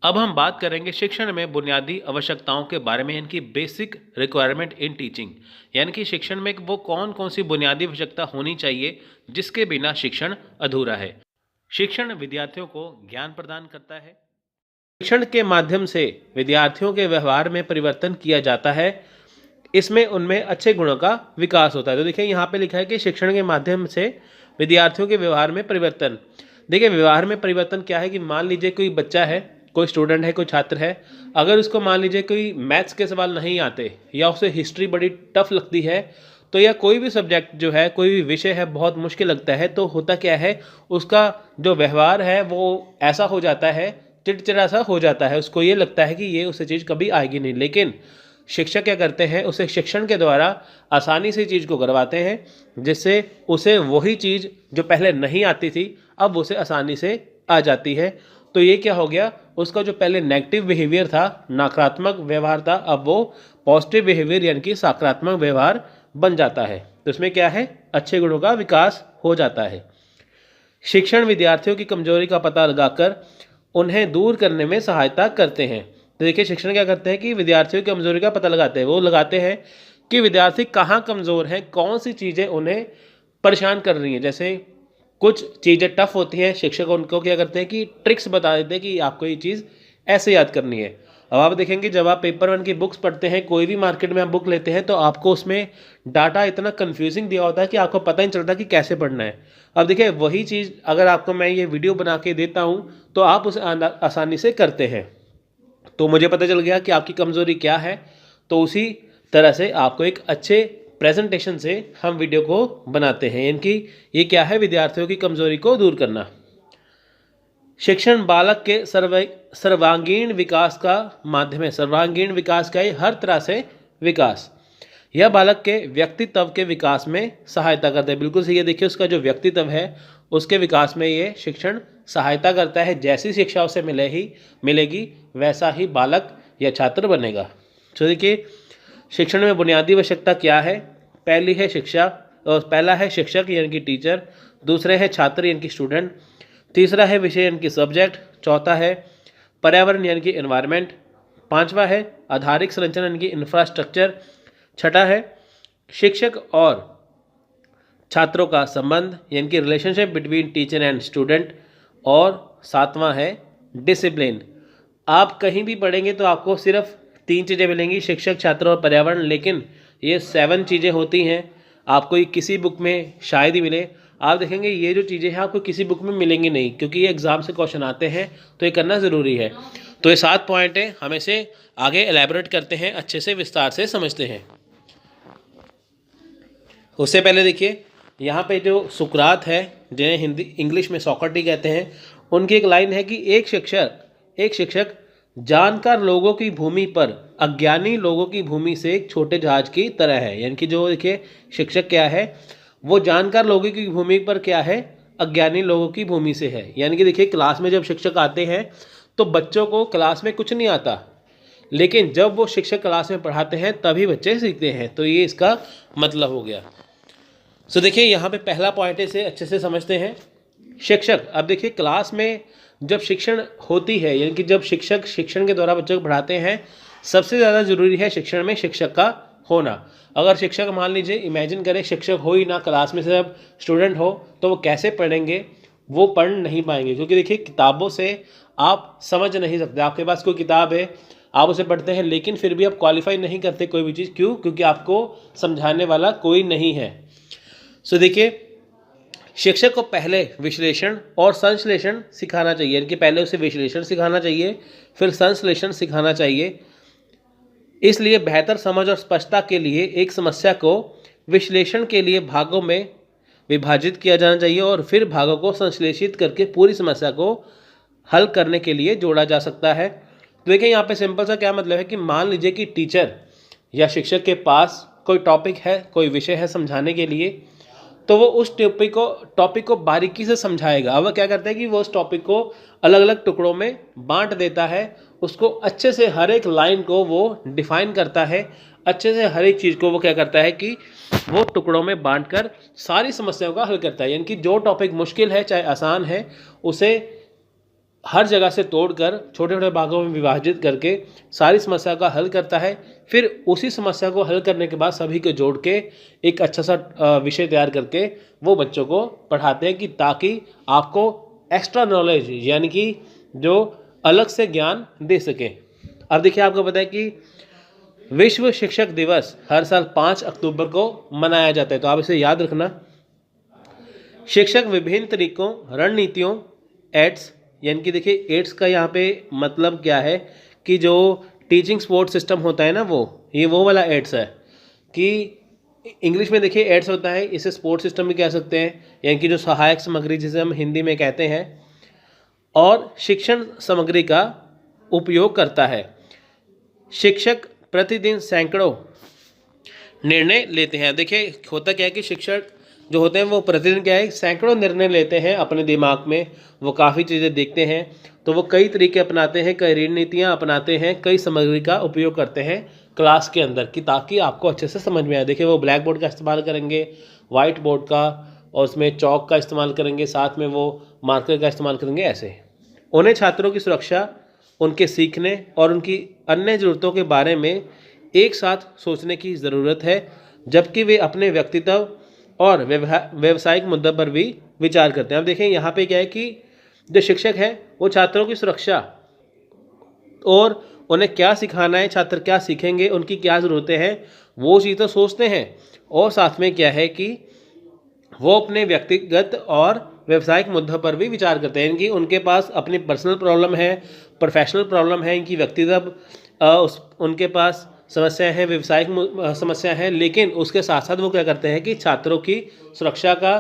अब हम बात करेंगे शिक्षण में बुनियादी आवश्यकताओं के बारे में, यानी कि बेसिक रिक्वायरमेंट इन टीचिंग। यानी कि शिक्षण में वो कौन कौन सी बुनियादी आवश्यकता होनी चाहिए जिसके बिना शिक्षण अधूरा है। शिक्षण विद्यार्थियों को ज्ञान प्रदान करता है। शिक्षण के माध्यम से विद्यार्थियों के व्यवहार में परिवर्तन किया जाता है, इसमें उनमें अच्छे गुणों का विकास होता है। तो देखिए यहाँ पे लिखा है कि शिक्षण के माध्यम से विद्यार्थियों के व्यवहार में परिवर्तन। देखिए व्यवहार में परिवर्तन क्या है कि मान लीजिए कोई बच्चा है, कोई स्टूडेंट है, कोई छात्र है, अगर उसको मान लीजिए कोई मैथ्स के सवाल नहीं आते या उसे हिस्ट्री बड़ी टफ लगती है, तो या कोई भी सब्जेक्ट जो है, कोई भी विषय है बहुत मुश्किल लगता है, तो होता क्या है, उसका जो व्यवहार है वो ऐसा हो जाता है, चिड़चिड़ा सा हो जाता है। उसको ये लगता है कि ये उसे चीज़ कभी आएगी नहीं। लेकिन शिक्षक क्या करते हैं, उसे शिक्षण के द्वारा आसानी से चीज़ को करवाते हैं, जिससे उसे वही चीज़ जो पहले नहीं आती थी अब उसे आसानी से आ जाती है। तो ये क्या हो गया, उसका जो पहले नेगेटिव बिहेवियर था, नकारात्मक व्यवहार था, अब वो पॉजिटिव बिहेवियर यानी कि सकारात्मक व्यवहार बन जाता है। तो इसमें क्या है, अच्छे गुणों का विकास हो जाता है। शिक्षण विद्यार्थियों की कमजोरी का पता लगाकर उन्हें दूर करने में सहायता करते हैं। तो देखिए शिक्षण क्या करते हैं कि विद्यार्थियों की कमजोरी का पता लगाते हैं। वो लगाते हैं कि विद्यार्थी कहाँ कमज़ोर हैं, कौन सी चीज़ें उन्हें परेशान कर रही हैं। जैसे कुछ चीज़ें टफ होती हैं, शिक्षक उनको क्या करते हैं कि ट्रिक्स बता देते हैं कि आपको ये चीज़ ऐसे याद करनी है। अब आप देखेंगे जब आप पेपर वन की बुक्स पढ़ते हैं, कोई भी मार्केट में आप बुक लेते हैं, तो आपको उसमें डाटा इतना कन्फ्यूजिंग दिया होता है कि आपको पता ही नहीं चलता कि कैसे पढ़ना है। अब देखिए वही चीज़ अगर आपको मैं ये वीडियो बना के देता हूँ तो आप उसे आसानी से करते हैं। तो मुझे पता चल गया कि आपकी कमज़ोरी क्या है, तो उसी तरह से आपको एक अच्छे प्रेजेंटेशन से हम वीडियो को बनाते हैं। यानी कि ये क्या है, विद्यार्थियों की कमज़ोरी को दूर करना। शिक्षण बालक के सर्वांगीण विकास का माध्यम है। सर्वांगीण विकास का हर तरह से विकास, यह बालक के व्यक्तित्व के विकास में सहायता करता है। बिल्कुल सही है। देखिए उसका जो व्यक्तित्व है उसके विकास में ये शिक्षण सहायता करता है। जैसी शिक्षा उसे मिलेगी वैसा ही बालक या छात्र बनेगा। तो देखिए शिक्षण में बुनियादी आवश्यकता क्या है। पहली है शिक्षा, और पहला है शिक्षक यानी कि टीचर, दूसरे है छात्र यानी कि स्टूडेंट, तीसरा है विषय यानी कि सब्जेक्ट, चौथा है पर्यावरण यानी कि एनवायरनमेंट, पांचवा है आधारिक संरचना यानी कि इंफ्रास्ट्रक्चर, छठा है शिक्षक और छात्रों का संबंध यानी कि relationship between teacher and student, और सातवां है डिसिप्लिन। आप कहीं भी पढ़ेंगे तो आपको सिर्फ 3 चीज़ें मिलेंगी, शिक्षक, छात्र और पर्यावरण, लेकिन ये 7 चीज़ें होती हैं। आपको ये किसी बुक में शायद ही मिले। आप देखेंगे ये जो चीज़ें हैं आपको किसी बुक में मिलेंगी नहीं, क्योंकि ये एग्ज़ाम से क्वेश्चन आते हैं तो ये करना ज़रूरी है। तो ये 7 पॉइंट हैं, हम इसे आगे एलैबोरेट करते हैं, अच्छे से विस्तार से समझते हैं। उससे पहले देखिए यहाँ पे जो सुकरात है, जिन्हें हिंदी इंग्लिश में सोक्रेटिस कहते हैं, उनकी एक लाइन है कि एक शिक्षक जानकार लोगों की भूमि पर अज्ञानी लोगों की भूमि से एक छोटे जहाज की तरह है। यानी कि जो देखिए शिक्षक क्या है, वो जानकार लोगों की भूमि पर क्या है, अज्ञानी लोगों की भूमि से है। यानी कि देखिए क्लास में जब शिक्षक आते हैं तो बच्चों को क्लास में कुछ नहीं आता, लेकिन जब वो शिक्षक क्लास में पढ़ाते हैं तभी बच्चे सीखते हैं। तो ये इसका मतलब हो गया। सो देखिए यहाँ पे पहला पॉइंट इसे अच्छे से समझते हैं। शिक्षक, अब देखिए क्लास में जब शिक्षण होती है, यानी कि जब शिक्षक शिक्षण के द्वारा बच्चों को पढ़ाते हैं, सबसे ज़्यादा ज़रूरी है शिक्षण में शिक्षक का होना। अगर शिक्षक, मान लीजिए इमेजिन करें शिक्षक हो ही ना, क्लास में सिर्फ स्टूडेंट हो, तो वो कैसे पढ़ेंगे, वो पढ़ नहीं पाएंगे। क्योंकि देखिए किताबों से आप समझ नहीं सकते। आपके पास कोई किताब है, आप उसे पढ़ते हैं, लेकिन फिर भी आप क्वालिफाई नहीं करते कोई भी चीज़। क्यों? क्योंकि आपको समझाने वाला कोई नहीं है। सो देखिए शिक्षक को पहले विश्लेषण और संश्लेषण सिखाना चाहिए। यानी कि पहले उसे विश्लेषण सिखाना चाहिए, फिर संश्लेषण सिखाना चाहिए। इसलिए बेहतर समझ और स्पष्टता के लिए एक समस्या को विश्लेषण के लिए भागों में विभाजित किया जाना चाहिए और फिर भागों को संश्लेषित करके पूरी समस्या को हल करने के लिए जोड़ा जा सकता है। तो देखिए यहाँ पे सिंपल सा क्या मतलब है कि मान लीजिए कि टीचर या शिक्षक के पास कोई टॉपिक है, कोई विषय है समझाने के लिए, तो वो उस टॉपिक को बारीकी से समझाएगा। अब वह क्या करता है कि वो उस टॉपिक को अलग अलग टुकड़ों में बांट देता है, उसको अच्छे से हर एक लाइन को वो डिफाइन करता है, अच्छे से हर एक चीज़ को वो क्या करता है कि वो टुकड़ों में बांटकर सारी समस्याओं का हल करता है। यानी कि जो टॉपिक मुश्किल है चाहे आसान है, उसे हर जगह से तोड़कर छोटे छोटे भागों में विभाजित करके सारी समस्या का हल करता है। फिर उसी समस्या को हल करने के बाद सभी को जोड़ के एक अच्छा सा विषय तैयार करके वो बच्चों को पढ़ाते हैं, कि ताकि आपको एक्स्ट्रा नॉलेज यानी कि जो अलग से ज्ञान दे सके। अब देखिए आपको पता है कि विश्व शिक्षक दिवस हर साल 5 अक्टूबर को मनाया जाता है। तो आप इसे याद रखना। शिक्षक विभिन्न तरीकों, रणनीतियों, एड्स, यानी कि देखिए एड्स का यहाँ पे मतलब क्या है कि जो टीचिंग सपोर्ट सिस्टम होता है ना, वो वाला एड्स है। कि इंग्लिश में देखिए एड्स होता है, इसे सपोर्ट सिस्टम भी कह सकते हैं, यानी कि जो सहायक सामग्री जिसे हम हिंदी में कहते हैं, और शिक्षण सामग्री का उपयोग करता है। शिक्षक प्रतिदिन सैकड़ों निर्णय लेते हैं। देखिए होता क्या है कि शिक्षक जो होते हैं वो प्रतिदिन क्या है, सैकड़ों निर्णय लेते हैं अपने दिमाग में। वो काफ़ी चीज़ें देखते हैं, तो वो कई तरीके अपनाते हैं, कई रणनीतियाँ अपनाते हैं, कई सामग्री का उपयोग करते हैं क्लास के अंदर, कि ताकि आपको अच्छे से समझ में आए। देखिए वो ब्लैक बोर्ड का इस्तेमाल करेंगे, वाइट बोर्ड का, और उसमें चौक का इस्तेमाल करेंगे, साथ में वो मार्कर का इस्तेमाल करेंगे। ऐसे उन्हें छात्रों की सुरक्षा, उनके सीखने और उनकी अन्य ज़रूरतों के बारे में एक साथ सोचने की ज़रूरत है, जबकि वे अपने व्यक्तित्व और व्यवसायिक मुद्दों पर भी विचार करते हैं। अब देखें यहाँ पे क्या है कि जो शिक्षक है वो छात्रों की सुरक्षा और उन्हें क्या सिखाना है, छात्र क्या सीखेंगे, उनकी क्या ज़रूरतें हैं, वो चीज़ तो सोचते हैं। और साथ में क्या है कि वो अपने व्यक्तिगत और व्यवसायिक मुद्दों पर भी विचार करते हैं। इनकी उनके पास अपनी पर्सनल प्रॉब्लम है, प्रोफेशनल प्रॉब्लम है, इनकी व्यक्तिगत उनके पास समस्या है, व्यवसायिक समस्या है, लेकिन उसके साथ साथ वो क्या करते हैं कि छात्रों की सुरक्षा का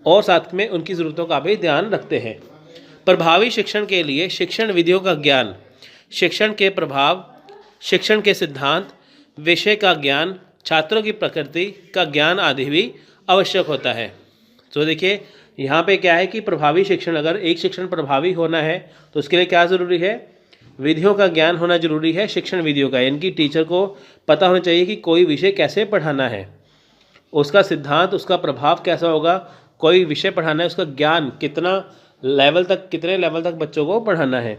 और साथ में उनकी ज़रूरतों का भी ध्यान रखते हैं। प्रभावी शिक्षण के लिए शिक्षण विधियों का ज्ञान, शिक्षण के प्रभाव, शिक्षण के सिद्धांत, विषय का ज्ञान, छात्रों की प्रकृति का ज्ञान आदि भी आवश्यक होता है। तो देखिए यहाँ पे क्या है कि प्रभावी शिक्षण, अगर एक शिक्षण प्रभावी होना है तो उसके लिए क्या ज़रूरी है, विधियों का ज्ञान होना जरूरी है। शिक्षण विधियों का यानी कि टीचर को पता होना चाहिए कि कोई विषय कैसे पढ़ाना है, उसका सिद्धांत, उसका प्रभाव कैसा होगा, कोई विषय पढ़ाना है उसका ज्ञान कितने लेवल तक बच्चों को पढ़ाना है।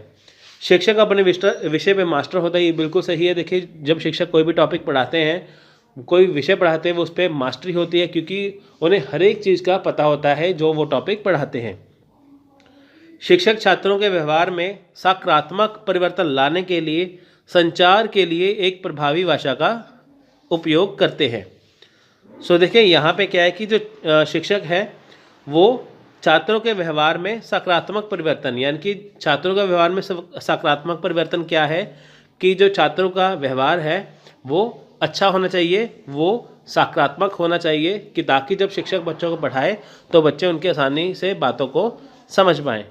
शिक्षक अपने विषय पे मास्टर होता है, ये बिल्कुल सही है। देखिए जब शिक्षक कोई भी टॉपिक पढ़ाते हैं, कोई विषय पढ़ाते हैं, वो उस पर मास्टरी होती है, क्योंकि उन्हें हर एक चीज़ का पता होता है जो वो टॉपिक पढ़ाते हैं। शिक्षक छात्रों के व्यवहार में सकारात्मक परिवर्तन लाने के लिए संचार के लिए एक प्रभावी भाषा का उपयोग करते हैं। सो देखिए यहाँ पे क्या है कि जो शिक्षक है वो छात्रों के व्यवहार में सकारात्मक परिवर्तन, यानी कि छात्रों का व्यवहार में सकारात्मक परिवर्तन क्या है कि जो छात्रों का व्यवहार है वो अच्छा होना चाहिए, वो सकारात्मक होना चाहिए, कि ताकि जब शिक्षक बच्चों को पढ़ाए तो बच्चे उनकी आसानी से बातों को समझ पाएँ।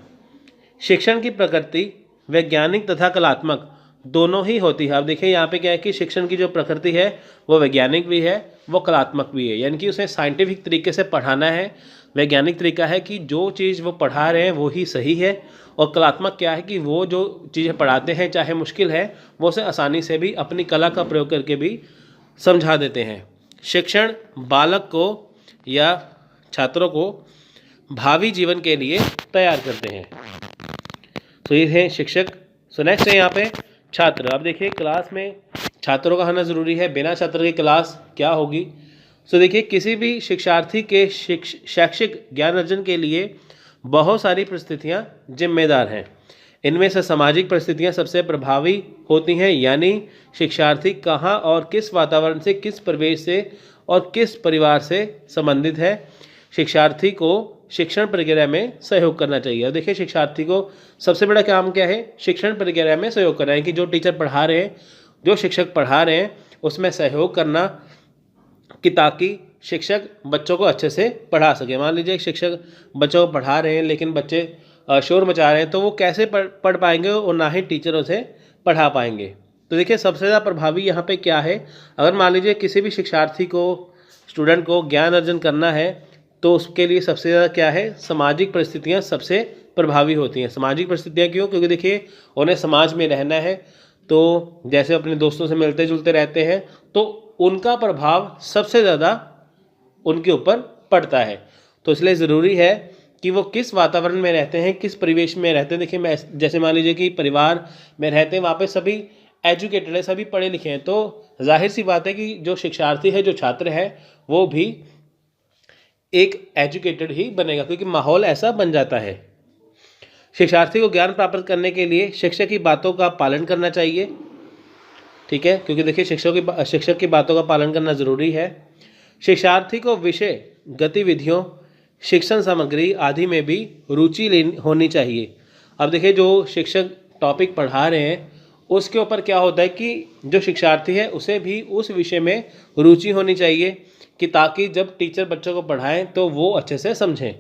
शिक्षण की प्रकृति वैज्ञानिक तथा कलात्मक दोनों ही होती है। अब देखिए यहाँ पे क्या है कि शिक्षण की जो प्रकृति है वो वैज्ञानिक भी है, वो कलात्मक भी है, यानी कि उसे साइंटिफिक तरीके से पढ़ाना है। वैज्ञानिक तरीका है कि जो चीज़ वो पढ़ा रहे हैं वो ही सही है, और कलात्मक क्या है कि वो जो चीज़ें पढ़ाते हैं चाहे मुश्किल है वो उसे आसानी से भी अपनी कला का प्रयोग करके भी समझा देते हैं। शिक्षण बालक को या छात्रों को भावी जीवन के लिए तैयार करते हैं। तो ये है शिक्षक। सो नेक्स्ट है यहाँ पे छात्र। अब देखिए क्लास में छात्रों का होना ज़रूरी है, बिना छात्र की क्लास क्या होगी। सो देखिए किसी भी शिक्षार्थी के शैक्षिक ज्ञान अर्जन के लिए बहुत सारी परिस्थितियाँ जिम्मेदार हैं। इनमें से सामाजिक परिस्थितियाँ सबसे प्रभावी होती हैं, यानी शिक्षार्थी कहाँ और किस वातावरण से, किस परिवेश से और किस परिवार से संबंधित है। शिक्षार्थी को शिक्षण प्रक्रिया में सहयोग करना चाहिए। और देखिए शिक्षार्थी को सबसे बड़ा काम क्या है, शिक्षण प्रक्रिया में सहयोग करना है, कि जो टीचर पढ़ा रहे हैं, जो शिक्षक पढ़ा रहे हैं उसमें सहयोग करना, कि ताकि शिक्षक बच्चों को अच्छे से पढ़ा सके। मान लीजिए शिक्षक बच्चों को पढ़ा रहे हैं लेकिन बच्चे शोर मचा रहे हैं, तो वो कैसे पढ़ पाएंगे और ना ही टीचरों से पढ़ा पाएंगे। तो देखिए सबसे ज़्यादा प्रभावी यहाँ पे क्या है, अगर मान लीजिए किसी भी शिक्षार्थी को, स्टूडेंट को ज्ञान अर्जन करना है तो उसके लिए सबसे ज़्यादा क्या है, सामाजिक परिस्थितियाँ सबसे प्रभावी होती हैं। सामाजिक परिस्थितियाँ क्यों, क्योंकि देखिए उन्हें समाज में रहना है, तो जैसे अपने दोस्तों से मिलते जुलते रहते हैं तो उनका प्रभाव सबसे ज़्यादा उनके ऊपर पड़ता है। तो इसलिए ज़रूरी है कि वो किस वातावरण में रहते हैं, किस परिवेश में रहते हैं। देखिए मैं जैसे मान लीजिए कि परिवार में रहते हैं, वहाँ पे सभी एजुकेटेड है, सभी पढ़े लिखे हैं, तो जाहिर सी बात है कि जो शिक्षार्थी है, जो छात्र है, वो भी एक एजुकेटेड ही बनेगा, क्योंकि माहौल ऐसा बन जाता है। शिक्षार्थी को ज्ञान प्राप्त करने के लिए शिक्षक की बातों का पालन करना चाहिए, ठीक है, क्योंकि देखिए शिक्षक की बातों का पालन करना ज़रूरी है। शिक्षार्थी को विषय, गतिविधियों, शिक्षण सामग्री आदि में भी रुचि होनी चाहिए। अब देखिए जो शिक्षक टॉपिक पढ़ा रहे हैं उसके ऊपर क्या होता है कि जो शिक्षार्थी है उसे भी उस विषय में रुचि होनी चाहिए, कि ताकि जब टीचर बच्चों को पढ़ाएं तो वो अच्छे से समझें।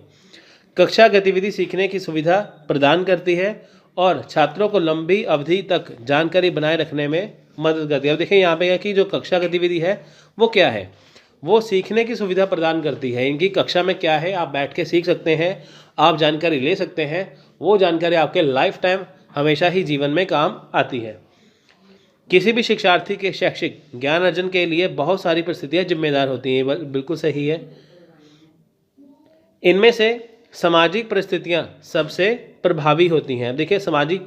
कक्षा गतिविधि सीखने की सुविधा प्रदान करती है और छात्रों को लंबी अवधि तक जानकारी बनाए रखने में मदद करती है। अब देखिए यहाँ पे है कि जो कक्षा गतिविधि है वो क्या है, वो सीखने की सुविधा प्रदान करती है। इनकी कक्षा में क्या है, आप बैठ के सीख सकते हैं, आप जानकारी ले सकते हैं, वो जानकारी आपके लाइफ टाइम हमेशा ही जीवन में काम आती है। किसी भी शिक्षार्थी के शैक्षिक ज्ञान अर्जन के लिए बहुत सारी परिस्थितियाँ जिम्मेदार होती हैं, बिल्कुल सही है। इनमें से सामाजिक परिस्थितियाँ सबसे प्रभावी होती हैं। देखिए सामाजिक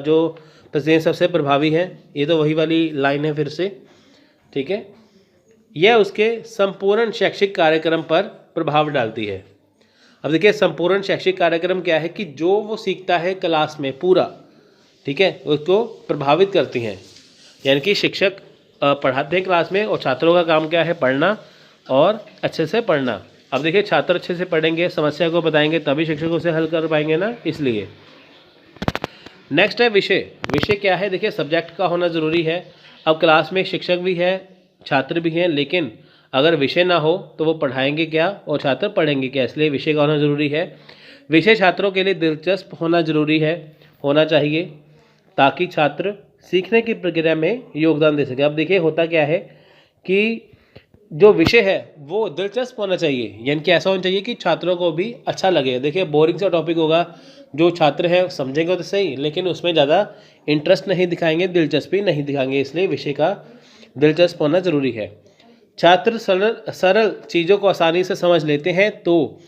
जो परिस्थितियाँ सबसे प्रभावी हैं, ये तो वही वाली लाइन है फिर से, ठीक है, यह उसके संपूर्ण शैक्षिक कार्यक्रम पर प्रभाव डालती है। अब देखिए संपूर्ण शैक्षिक कार्यक्रम क्या है, कि जो वो सीखता है क्लास में पूरा, ठीक है, उसको प्रभावित करती हैं। यानी कि शिक्षक पढ़ाते हैं क्लास में और छात्रों का काम क्या है, पढ़ना और अच्छे से पढ़ना। अब देखिए छात्र अच्छे से पढ़ेंगे, समस्या को बताएंगे, तभी शिक्षक उसे हल कर पाएंगे ना, इसलिए। नेक्स्ट है विषय। विषय क्या है, देखिए सब्जेक्ट का होना ज़रूरी है। अब क्लास में शिक्षक भी है, छात्र भी हैं, लेकिन अगर विषय ना हो तो वो पढ़ाएंगे क्या और छात्र पढ़ेंगे क्या, इसलिए विषय का होना ज़रूरी है। विषय छात्रों के लिए दिलचस्प होना ज़रूरी है, होना चाहिए, ताकि छात्र सीखने की प्रक्रिया में योगदान दे सके। अब देखिए होता क्या है कि जो विषय है वो दिलचस्प होना चाहिए, यानी कि ऐसा होना चाहिए कि छात्रों को भी अच्छा लगे। देखिए बोरिंग सा टॉपिक होगा, जो छात्र हैं समझेंगे तो सही, लेकिन उसमें ज़्यादा इंटरेस्ट नहीं दिखाएंगे, दिलचस्पी नहीं दिखाएंगे, इसलिए विषय का दिलचस्प होना ज़रूरी है। छात्र सरल चीज़ों को आसानी से समझ लेते हैं, तो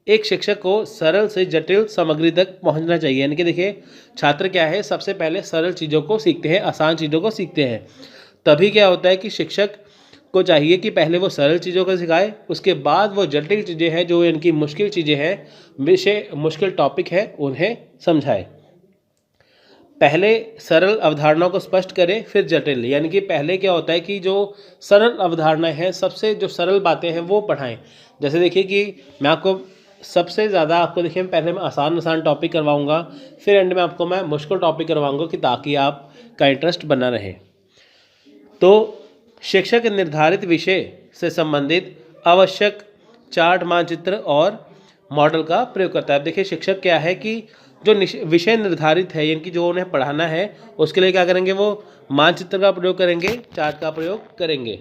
एक शिक्षक को सरल से जटिल सामग्री तक पहुंचना चाहिए। यानी कि देखिए छात्र क्या है, सबसे पहले सरल चीज़ों को सीखते हैं, आसान चीज़ों को सीखते हैं। तभी क्या होता है कि शिक्षक को चाहिए कि पहले वो सरल चीज़ों को सिखाए, उसके बाद वो जटिल चीज़ें हैं, जो इनकी मुश्किल चीज़ें हैं, विषय मुश्किल टॉपिक है, उन्हें समझाए। पहले सरल अवधारणाओं को स्पष्ट करें, फिर जटिल। यानी कि पहले क्या होता है कि जो सरल अवधारणाएं हैं, सबसे जो सरल बातें हैं वो पढ़ाएं। जैसे देखिए कि मैं आपको सबसे ज़्यादा आपको देखिए पहले मैं आसान आसान टॉपिक करवाऊंगा, फिर एंड में आपको मैं मुश्किल टॉपिक करवाऊंगा कि ताकि आपका इंटरेस्ट बना रहे। तो शिक्षक निर्धारित विषय से संबंधित आवश्यक चार्ट, मानचित्र और मॉडल का प्रयोग करता है। अब देखिए शिक्षक क्या है कि जो विषय निर्धारित है यानी कि जो उन्हें पढ़ाना है उसके लिए क्या करेंगे, वो मानचित्र का प्रयोग करेंगे, चार्ट का प्रयोग करेंगे।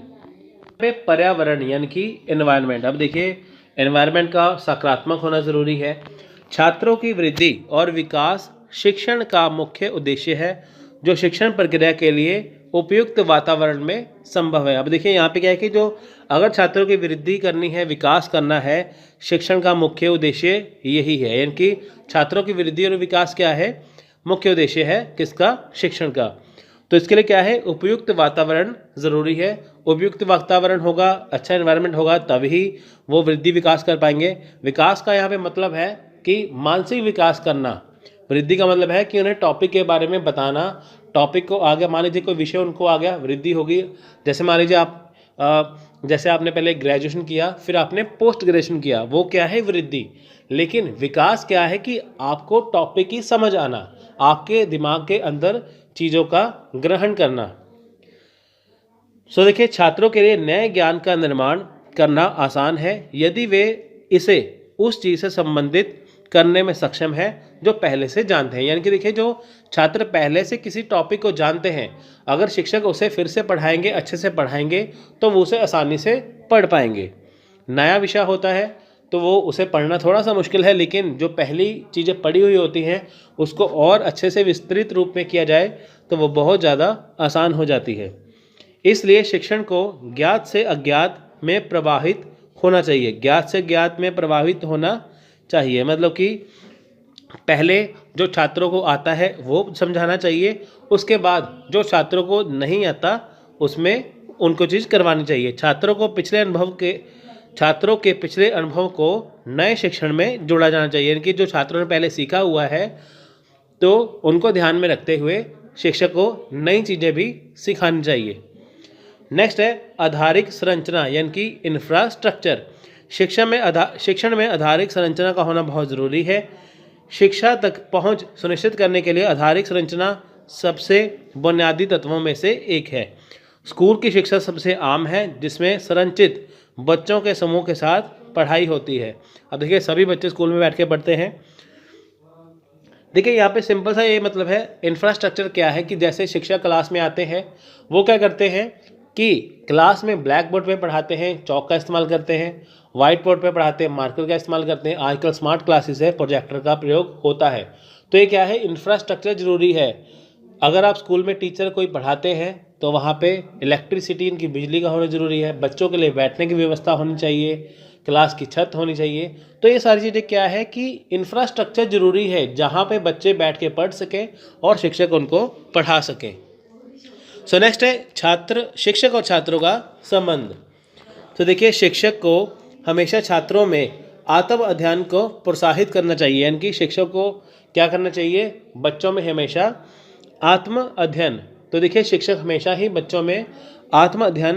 पे पर्यावरण यानी कि एनवायरनमेंट। अब देखिए एनवायरनमेंट का सकारात्मक होना ज़रूरी है। छात्रों की वृद्धि और विकास शिक्षण का मुख्य उद्देश्य है, जो शिक्षण प्रक्रिया के लिए उपयुक्त वातावरण में संभव है। अब देखिए यहाँ पे क्या है कि जो अगर छात्रों की वृद्धि करनी है, विकास करना है, शिक्षण का मुख्य उद्देश्य यही है। यानी कि छात्रों की वृद्धि और विकास क्या है, मुख्य उद्देश्य है किसका, शिक्षण का। तो इसके लिए क्या है, उपयुक्त वातावरण ज़रूरी है। उपयुक्त वातावरण होगा, अच्छा एनवायरनमेंट होगा, तभी वो वृद्धि विकास कर पाएंगे। विकास का यहाँ पे मतलब है कि मानसिक विकास करना। वृद्धि का मतलब है कि उन्हें टॉपिक के बारे में बताना, टॉपिक को आगे, मान लीजिए कोई विषय उनको आ गया, वृद्धि होगी। जैसे मान लीजिए आप जैसे आपने पहले ग्रेजुएशन किया, फिर आपने पोस्ट ग्रेजुएशन किया, वो क्या है, वृद्धि। लेकिन विकास क्या है कि आपको टॉपिक की समझ आना, आपके दिमाग के अंदर चीज़ों का ग्रहण करना। देखिए छात्रों के लिए नए ज्ञान का निर्माण करना आसान है यदि वे इसे उस चीज़ से संबंधित करने में सक्षम है जो पहले से जानते हैं। यानी कि देखिए जो छात्र पहले से किसी टॉपिक को जानते हैं, अगर शिक्षक उसे फिर से पढ़ाएंगे, अच्छे से पढ़ाएंगे, तो वो उसे आसानी से पढ़ पाएंगे। नया विषय होता है तो वो उसे पढ़ना थोड़ा सा मुश्किल है, लेकिन जो पहली चीज़ें पढ़ी हुई होती हैं उसको और अच्छे से विस्तृत रूप में किया जाए तो वो बहुत ज़्यादा आसान हो जाती है। इसलिए शिक्षण को ज्ञात से अज्ञात में प्रवाहित होना चाहिए। ज्ञात से ज्ञात में प्रवाहित होना चाहिए मतलब कि पहले जो छात्रों को आता है वो समझाना चाहिए, उसके बाद जो छात्रों को नहीं आता उसमें उनको चीज़ करवानी चाहिए। छात्रों के पिछले अनुभव को नए शिक्षण में जोड़ा जाना चाहिए। यानी कि जो छात्रों ने पहले सीखा हुआ है तो उनको ध्यान में रखते हुए शिक्षक को नई चीज़ें भी सिखानी चाहिए। नेक्स्ट है आधारिक संरचना यानी कि इंफ्रास्ट्रक्चर। शिक्षण में आधारिक संरचना का होना बहुत ज़रूरी है। शिक्षा तक पहुंच सुनिश्चित करने के लिए आधारिक संरचना सबसे बुनियादी तत्वों में से एक है। स्कूल की शिक्षा सबसे आम है जिसमें संरचित बच्चों के समूह के साथ पढ़ाई होती है। अब देखिए सभी बच्चे स्कूल में बैठ के पढ़ते हैं। देखिए यहाँ पे सिंपल सा ये मतलब है, इंफ्रास्ट्रक्चर क्या है कि जैसे शिक्षक क्लास में आते हैं, वो क्या करते हैं कि क्लास में ब्लैक बोर्ड पे पढ़ाते हैं, चौक का इस्तेमाल करते हैं, वाइट बोर्ड पे पढ़ाते हैं, मार्कर का इस्तेमाल करते हैं। आजकल स्मार्ट क्लासेस है, प्रोजेक्टर का प्रयोग होता है। तो ये क्या है, इंफ्रास्ट्रक्चर ज़रूरी है। अगर आप स्कूल में टीचर कोई पढ़ाते हैं तो वहाँ पे इलेक्ट्रिसिटी, इनकी बिजली का होना ज़रूरी है, बच्चों के लिए बैठने की व्यवस्था होनी चाहिए, क्लास की छत होनी चाहिए। तो ये सारी चीज़ें क्या है कि इंफ्रास्ट्रक्चर ज़रूरी है जहाँ पे बच्चे बैठ के पढ़ सकें और शिक्षक उनको पढ़ा सकें। सो नेक्स्ट है शिक्षक और छात्रों का संबंध। तो देखिए शिक्षक को हमेशा छात्रों में आत्म अध्ययन को प्रोत्साहित करना चाहिए। यानी कि शिक्षक को क्या करना चाहिए, बच्चों में हमेशा आत्म अध्ययन। तो देखिए शिक्षक हमेशा ही बच्चों में आत्म अध्ययन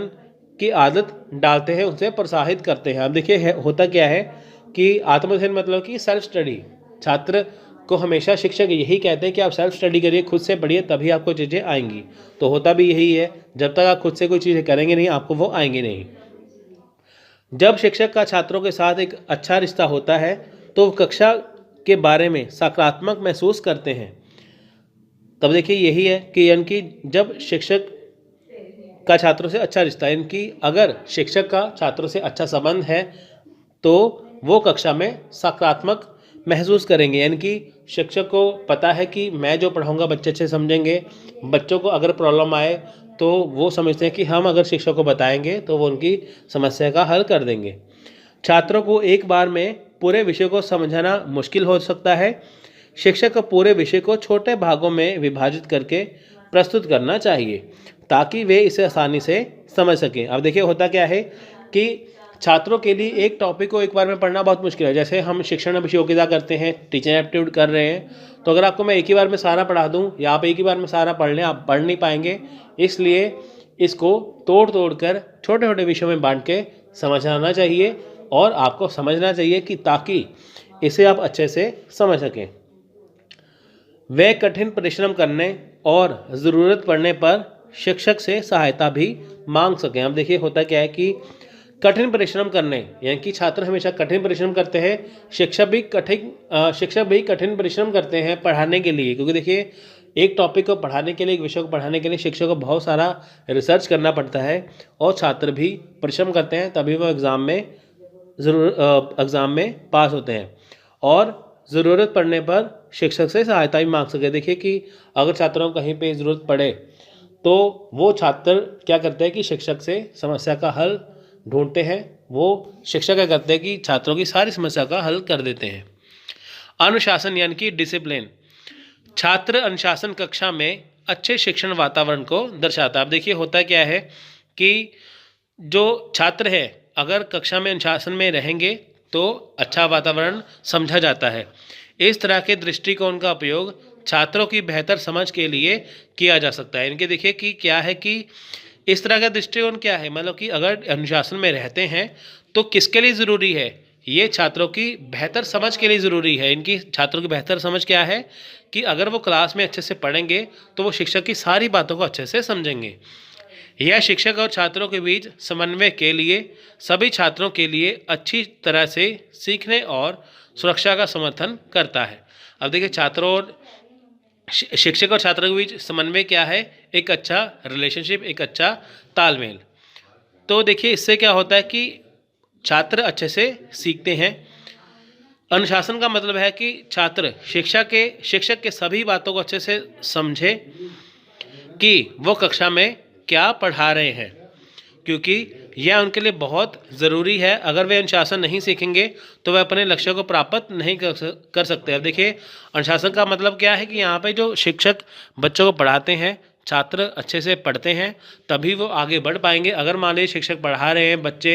की आदत डालते हैं, उनसे प्रोत्साहित करते हैं। अब देखिए होता क्या है कि आत्म अध्ययन मतलब कि सेल्फ स्टडी। छात्र को हमेशा शिक्षक यही कहते हैं कि आप सेल्फ स्टडी करिए, खुद से पढ़िए, तभी आपको चीज़ें आएंगी। तो होता भी यही है, जब तक आप खुद से कोई चीज़ें करेंगे नहीं आपको वो आएंगी नहीं। जब शिक्षक का छात्रों के साथ एक अच्छा रिश्ता होता है तो कक्षा के बारे में सकारात्मक महसूस करते हैं। तब देखिए यही है कि यानी कि जब शिक्षक का छात्रों से अच्छा रिश्ता, यानी कि अगर शिक्षक का छात्रों से अच्छा संबंध है तो वो कक्षा में सकारात्मक महसूस करेंगे। यानी कि शिक्षक को पता है कि मैं जो पढ़ाऊंगा बच्चे अच्छे समझेंगे। बच्चों को अगर प्रॉब्लम आए तो वो समझते हैं कि हम अगर शिक्षक को बताएंगे तो वो उनकी समस्या का हल कर देंगे। छात्रों को एक बार में पूरे विषय को समझाना मुश्किल हो सकता है। शिक्षक को पूरे विषय को छोटे भागों में विभाजित करके प्रस्तुत करना चाहिए ताकि वे इसे आसानी से समझ सकें। अब देखिए होता क्या है कि छात्रों के लिए एक टॉपिक को एक बार में पढ़ना बहुत मुश्किल है। जैसे हम शिक्षण प्रतियोगिता करते हैं, टीचर एप्टीट्यूड कर रहे हैं, तो अगर आपको मैं एक ही बार में सारा पढ़ा दूं या आप एक ही बार में सारा पढ़ लें, आप पढ़ नहीं पाएंगे। इसलिए इसको तोड़ कर छोटे छोटे विषयों में बांट के समझाना चाहिए और आपको समझना चाहिए कि ताकि इसे आप अच्छे से समझ सकें। वे कठिन परिश्रम करने और ज़रूरत पड़ने पर शिक्षक से सहायता भी मांग सकें। अब देखिए होता क्या है कि कठिन परिश्रम करने यानी कि छात्र हमेशा कठिन परिश्रम करते हैं, शिक्षक भी कठिन परिश्रम करते हैं पढ़ाने के लिए, क्योंकि देखिए एक टॉपिक को पढ़ाने के लिए, एक विषय को पढ़ाने के लिए शिक्षक को बहुत सारा रिसर्च करना पड़ता है और छात्र भी परिश्रम करते हैं, तभी वो एग्ज़ाम में पास होते हैं और ज़रूरत पड़ने पर शिक्षक से सहायता भी मांग सके। देखिए कि अगर छात्रों को कहीं पे ज़रूरत पड़े तो वो छात्र क्या करते हैं कि शिक्षक से समस्या का हल ढूंढते हैं। वो शिक्षक क्या करते हैं कि छात्रों की सारी समस्या का हल कर देते हैं। अनुशासन यानी कि डिसिप्लिन। छात्र अनुशासन कक्षा में अच्छे शिक्षण वातावरण को दर्शाता है। अब देखिए होता क्या है कि जो छात्र है अगर कक्षा में अनुशासन में रहेंगे तो अच्छा वातावरण समझा जाता है। इस तरह के दृष्टिकोण का उपयोग छात्रों की बेहतर समझ के लिए किया जा सकता है। इनके देखिए कि क्या है कि इस तरह का दृष्टिकोण क्या है, मतलब कि अगर अनुशासन में रहते हैं तो किसके लिए ज़रूरी है, ये छात्रों की बेहतर समझ के लिए ज़रूरी है। इनकी छात्रों की बेहतर समझ क्या है कि अगर वो क्लास में अच्छे से पढ़ेंगे तो वो शिक्षक की सारी बातों को अच्छे से समझेंगे। यह शिक्षक और छात्रों के बीच समन्वय के लिए सभी छात्रों के लिए अच्छी तरह से सीखने और सुरक्षा का समर्थन करता है। अब देखिए छात्रों और शिक्षक और छात्रों के बीच समन्वय क्या है, एक अच्छा रिलेशनशिप, एक अच्छा तालमेल। तो देखिए इससे क्या होता है कि छात्र अच्छे से सीखते हैं। अनुशासन का मतलब है कि छात्र शिक्षक के सभी बातों को अच्छे से समझे कि वो कक्षा में क्या पढ़ा रहे हैं, क्योंकि यह उनके लिए बहुत ज़रूरी है। अगर वे अनुशासन नहीं सीखेंगे तो वे अपने लक्ष्य को प्राप्त नहीं कर सकते। अब देखिए अनुशासन का मतलब क्या है कि यहाँ पे जो शिक्षक बच्चों को पढ़ाते हैं, छात्र अच्छे से पढ़ते हैं तभी वो आगे बढ़ पाएंगे। अगर मान लीजिए शिक्षक पढ़ा रहे हैं, बच्चे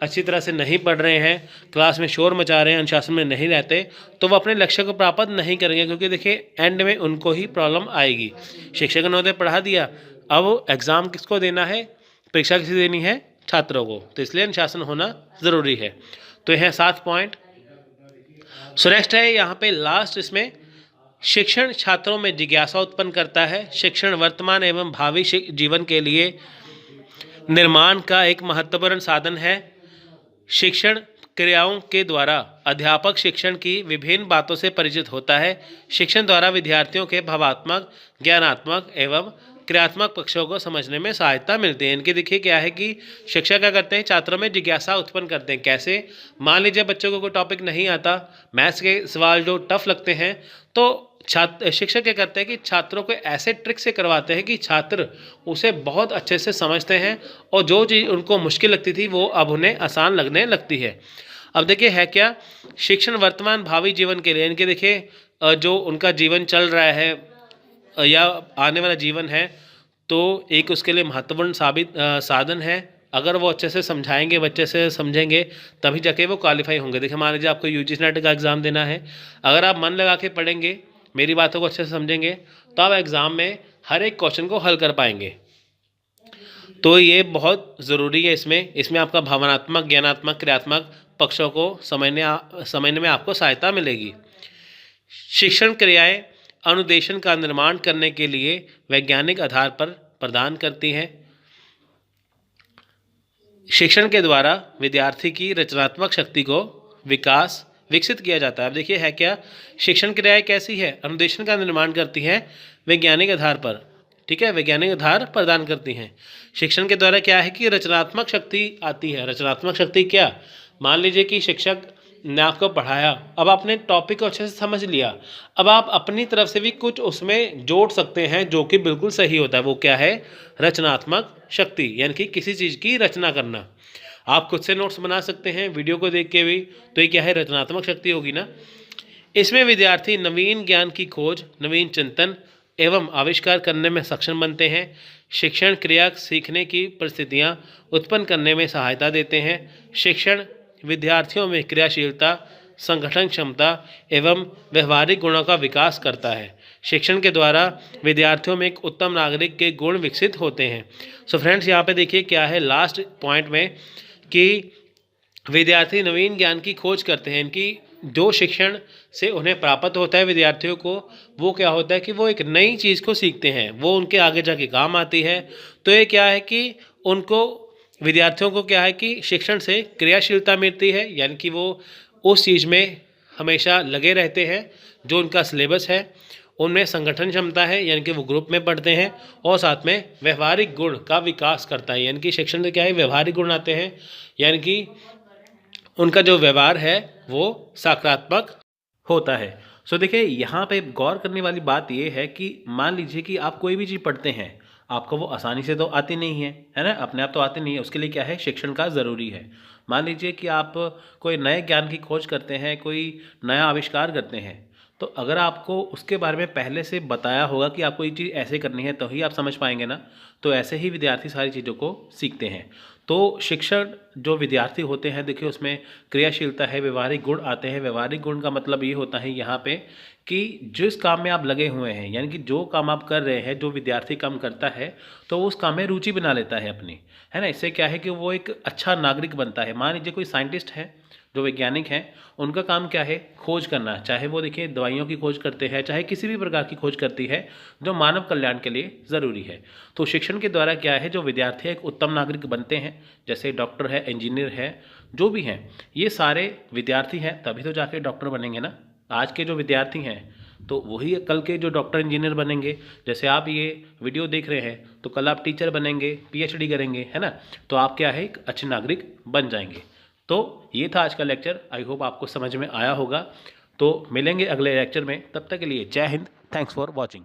अच्छी तरह से नहीं पढ़ रहे हैं, क्लास में शोर मचा रहे हैं, अनुशासन में नहीं रहते, तो वो अपने लक्ष्य को प्राप्त नहीं करेंगे, क्योंकि देखिए एंड में उनको ही प्रॉब्लम आएगी। शिक्षक ने उन्हें पढ़ा दिया, अब एग्ज़ाम किसको देना है, परीक्षा किसे देनी है, छात्रों को, तो इसलिए अनुशासन होना ज़रूरी है। तो यह 7 पॉइंट। सो नेक्स्ट है यहाँ पे लास्ट, इसमें शिक्षण छात्रों में जिज्ञासा उत्पन्न करता है। शिक्षण वर्तमान एवं भावी जीवन के लिए निर्माण का एक महत्वपूर्ण साधन है। शिक्षण क्रियाओं के द्वारा अध्यापक शिक्षण की विभिन्न बातों से परिचित होता है। शिक्षण द्वारा विद्यार्थियों के भावात्मक, ज्ञानात्मक एवं क्रियात्मक पक्षों को समझने में सहायता मिलती है। इनके देखिए क्या है कि शिक्षक क्या करते हैं, छात्रों में जिज्ञासा उत्पन्न करते हैं। कैसे, मान लीजिए बच्चों को कोई टॉपिक नहीं आता, मैथ्स के सवाल जो टफ लगते हैं, तो शिक्षक क्या करते हैं कि छात्रों को ऐसे ट्रिक से करवाते हैं कि छात्र उसे बहुत अच्छे से समझते हैं और जो चीज़ उनको मुश्किल लगती थी वो अब उन्हें आसान लगने लगती है। अब देखिए है क्या, शिक्षण वर्तमान भावी जीवन के लिए, इनके देखिए जो उनका जीवन चल रहा है या आने वाला जीवन है, तो एक उसके लिए महत्वपूर्ण साधन है। अगर वो अच्छे से समझाएंगे, बच्चे से समझेंगे, तभी जाके वो क्वालिफाई होंगे। देखिए मान लीजिए आपको यूजीसी नेट का एग्ज़ाम देना है, अगर आप मन लगा के पढ़ेंगे, मेरी बातों को अच्छे से समझेंगे, तो आप एग्ज़ाम में हर एक क्वेश्चन को हल कर पाएंगे। तो ये बहुत ज़रूरी है। इसमें आपका भावनात्मक, ज्ञानात्मक, क्रियात्मक पक्षों को समझने में आपको सहायता मिलेगी। शिक्षण क्रियाएं अनुदेशन का निर्माण करने के लिए वैज्ञानिक आधार पर प्रदान करती हैं। शिक्षण के द्वारा विद्यार्थी की रचनात्मक शक्ति को विकसित किया जाता है। अब देखिए है क्या, शिक्षण क्रियाएं कैसी है, अनुदेशन का निर्माण करती हैं वैज्ञानिक आधार पर, ठीक है, वैज्ञानिक आधार प्रदान करती हैं। शिक्षण के द्वारा क्या है कि रचनात्मक शक्ति आती है। रचनात्मक शक्ति क्या, मान लीजिए कि शिक्षक ने आपको पढ़ाया, अब आपने टॉपिक को अच्छे से समझ लिया, अब आप अपनी तरफ से भी कुछ उसमें जोड़ सकते हैं जो कि बिल्कुल सही होता है। वो क्या है, रचनात्मक शक्ति, यानी कि किसी चीज़ की रचना करना। आप खुद से नोट्स बना सकते हैं वीडियो को देख के भी, तो ये क्या है, रचनात्मक शक्ति होगी ना। इसमें विद्यार्थी नवीन ज्ञान की खोज, नवीन चिंतन एवं आविष्कार करने में सक्षम बनते हैं। शिक्षण क्रिया सीखने की परिस्थितियां उत्पन्न करने में सहायता देते हैं। शिक्षण विद्यार्थियों में क्रियाशीलता, संगठन क्षमता एवं व्यवहारिक गुणों का विकास करता है। शिक्षण के द्वारा विद्यार्थियों में एक उत्तम नागरिक के गुण विकसित होते हैं। सो फ्रेंड्स यहाँ पे देखिए क्या है लास्ट पॉइंट में कि विद्यार्थी नवीन ज्ञान की खोज करते हैं। इनकी जो शिक्षण से उन्हें प्राप्त होता है विद्यार्थियों को, वो क्या होता है कि वो एक नई चीज़ को सीखते हैं, वो उनके आगे जाके काम आती है। तो ये क्या है कि उनको विद्यार्थियों को क्या है कि शिक्षण से क्रियाशीलता मिलती है, यानी कि वो उस चीज़ में हमेशा लगे रहते हैं जो उनका सिलेबस है। उनमें संगठन क्षमता है, यानी कि वो ग्रुप में पढ़ते हैं, और साथ में व्यवहारिक गुण का विकास करता है, यानी कि शिक्षण से क्या है व्यवहारिक गुण आते हैं, यानी कि उनका जो व्यवहार है वो सकारात्मक होता है। सो देखिए यहाँ पे गौर करने वाली बात ये है कि मान लीजिए कि आप कोई भी चीज़ पढ़ते हैं, आपको वो आसानी से तो आती नहीं है ना, अपने आप तो आती नहीं है, उसके लिए क्या है शिक्षण का ज़रूरी है। मान लीजिए कि आप कोई नए ज्ञान की खोज करते हैं, कोई नया आविष्कार करते हैं, तो अगर आपको उसके बारे में पहले से बताया होगा कि आपको ये चीज़ ऐसे करनी है तो ही आप समझ पाएंगे ना। तो ऐसे ही विद्यार्थी सारी चीज़ों को सीखते हैं। तो शिक्षण जो विद्यार्थी होते हैं, देखिए उसमें क्रियाशीलता है, व्यवहारिक गुण आते हैं। व्यवहारिक गुण का मतलब ये होता है यहाँ पे कि जिस काम में आप लगे हुए हैं, यानी कि जो काम आप कर रहे हैं, जो विद्यार्थी काम करता है तो वो उस काम में रुचि बना लेता है अपनी, है ना। इससे क्या है कि वो एक अच्छा नागरिक बनता है। मान लीजिए कोई साइंटिस्ट है, जो वैज्ञानिक हैं, उनका काम क्या है खोज करना, चाहे वो देखिए दवाइयों की खोज करते हैं, चाहे किसी भी प्रकार की खोज करती है जो मानव कल्याण के लिए ज़रूरी है। तो शिक्षण के द्वारा क्या है जो विद्यार्थी एक उत्तम नागरिक बनते हैं, जैसे डॉक्टर है, इंजीनियर है, जो भी हैं, ये सारे विद्यार्थी हैं, तभी तो जाके डॉक्टर बनेंगे ना। आज के जो विद्यार्थी हैं तो वही कल के जो डॉक्टर इंजीनियर बनेंगे। जैसे आप ये वीडियो देख रहे हैं तो कल आप टीचर बनेंगे, पीएचडी करेंगे, है ना। तो आप क्या है एक अच्छे नागरिक बन जाएंगे। तो ये था आज का लेक्चर, आई होप आपको समझ में आया होगा। तो मिलेंगे अगले लेक्चर में, तब तक के लिए जय हिंद, थैंक्स फॉर वॉचिंग।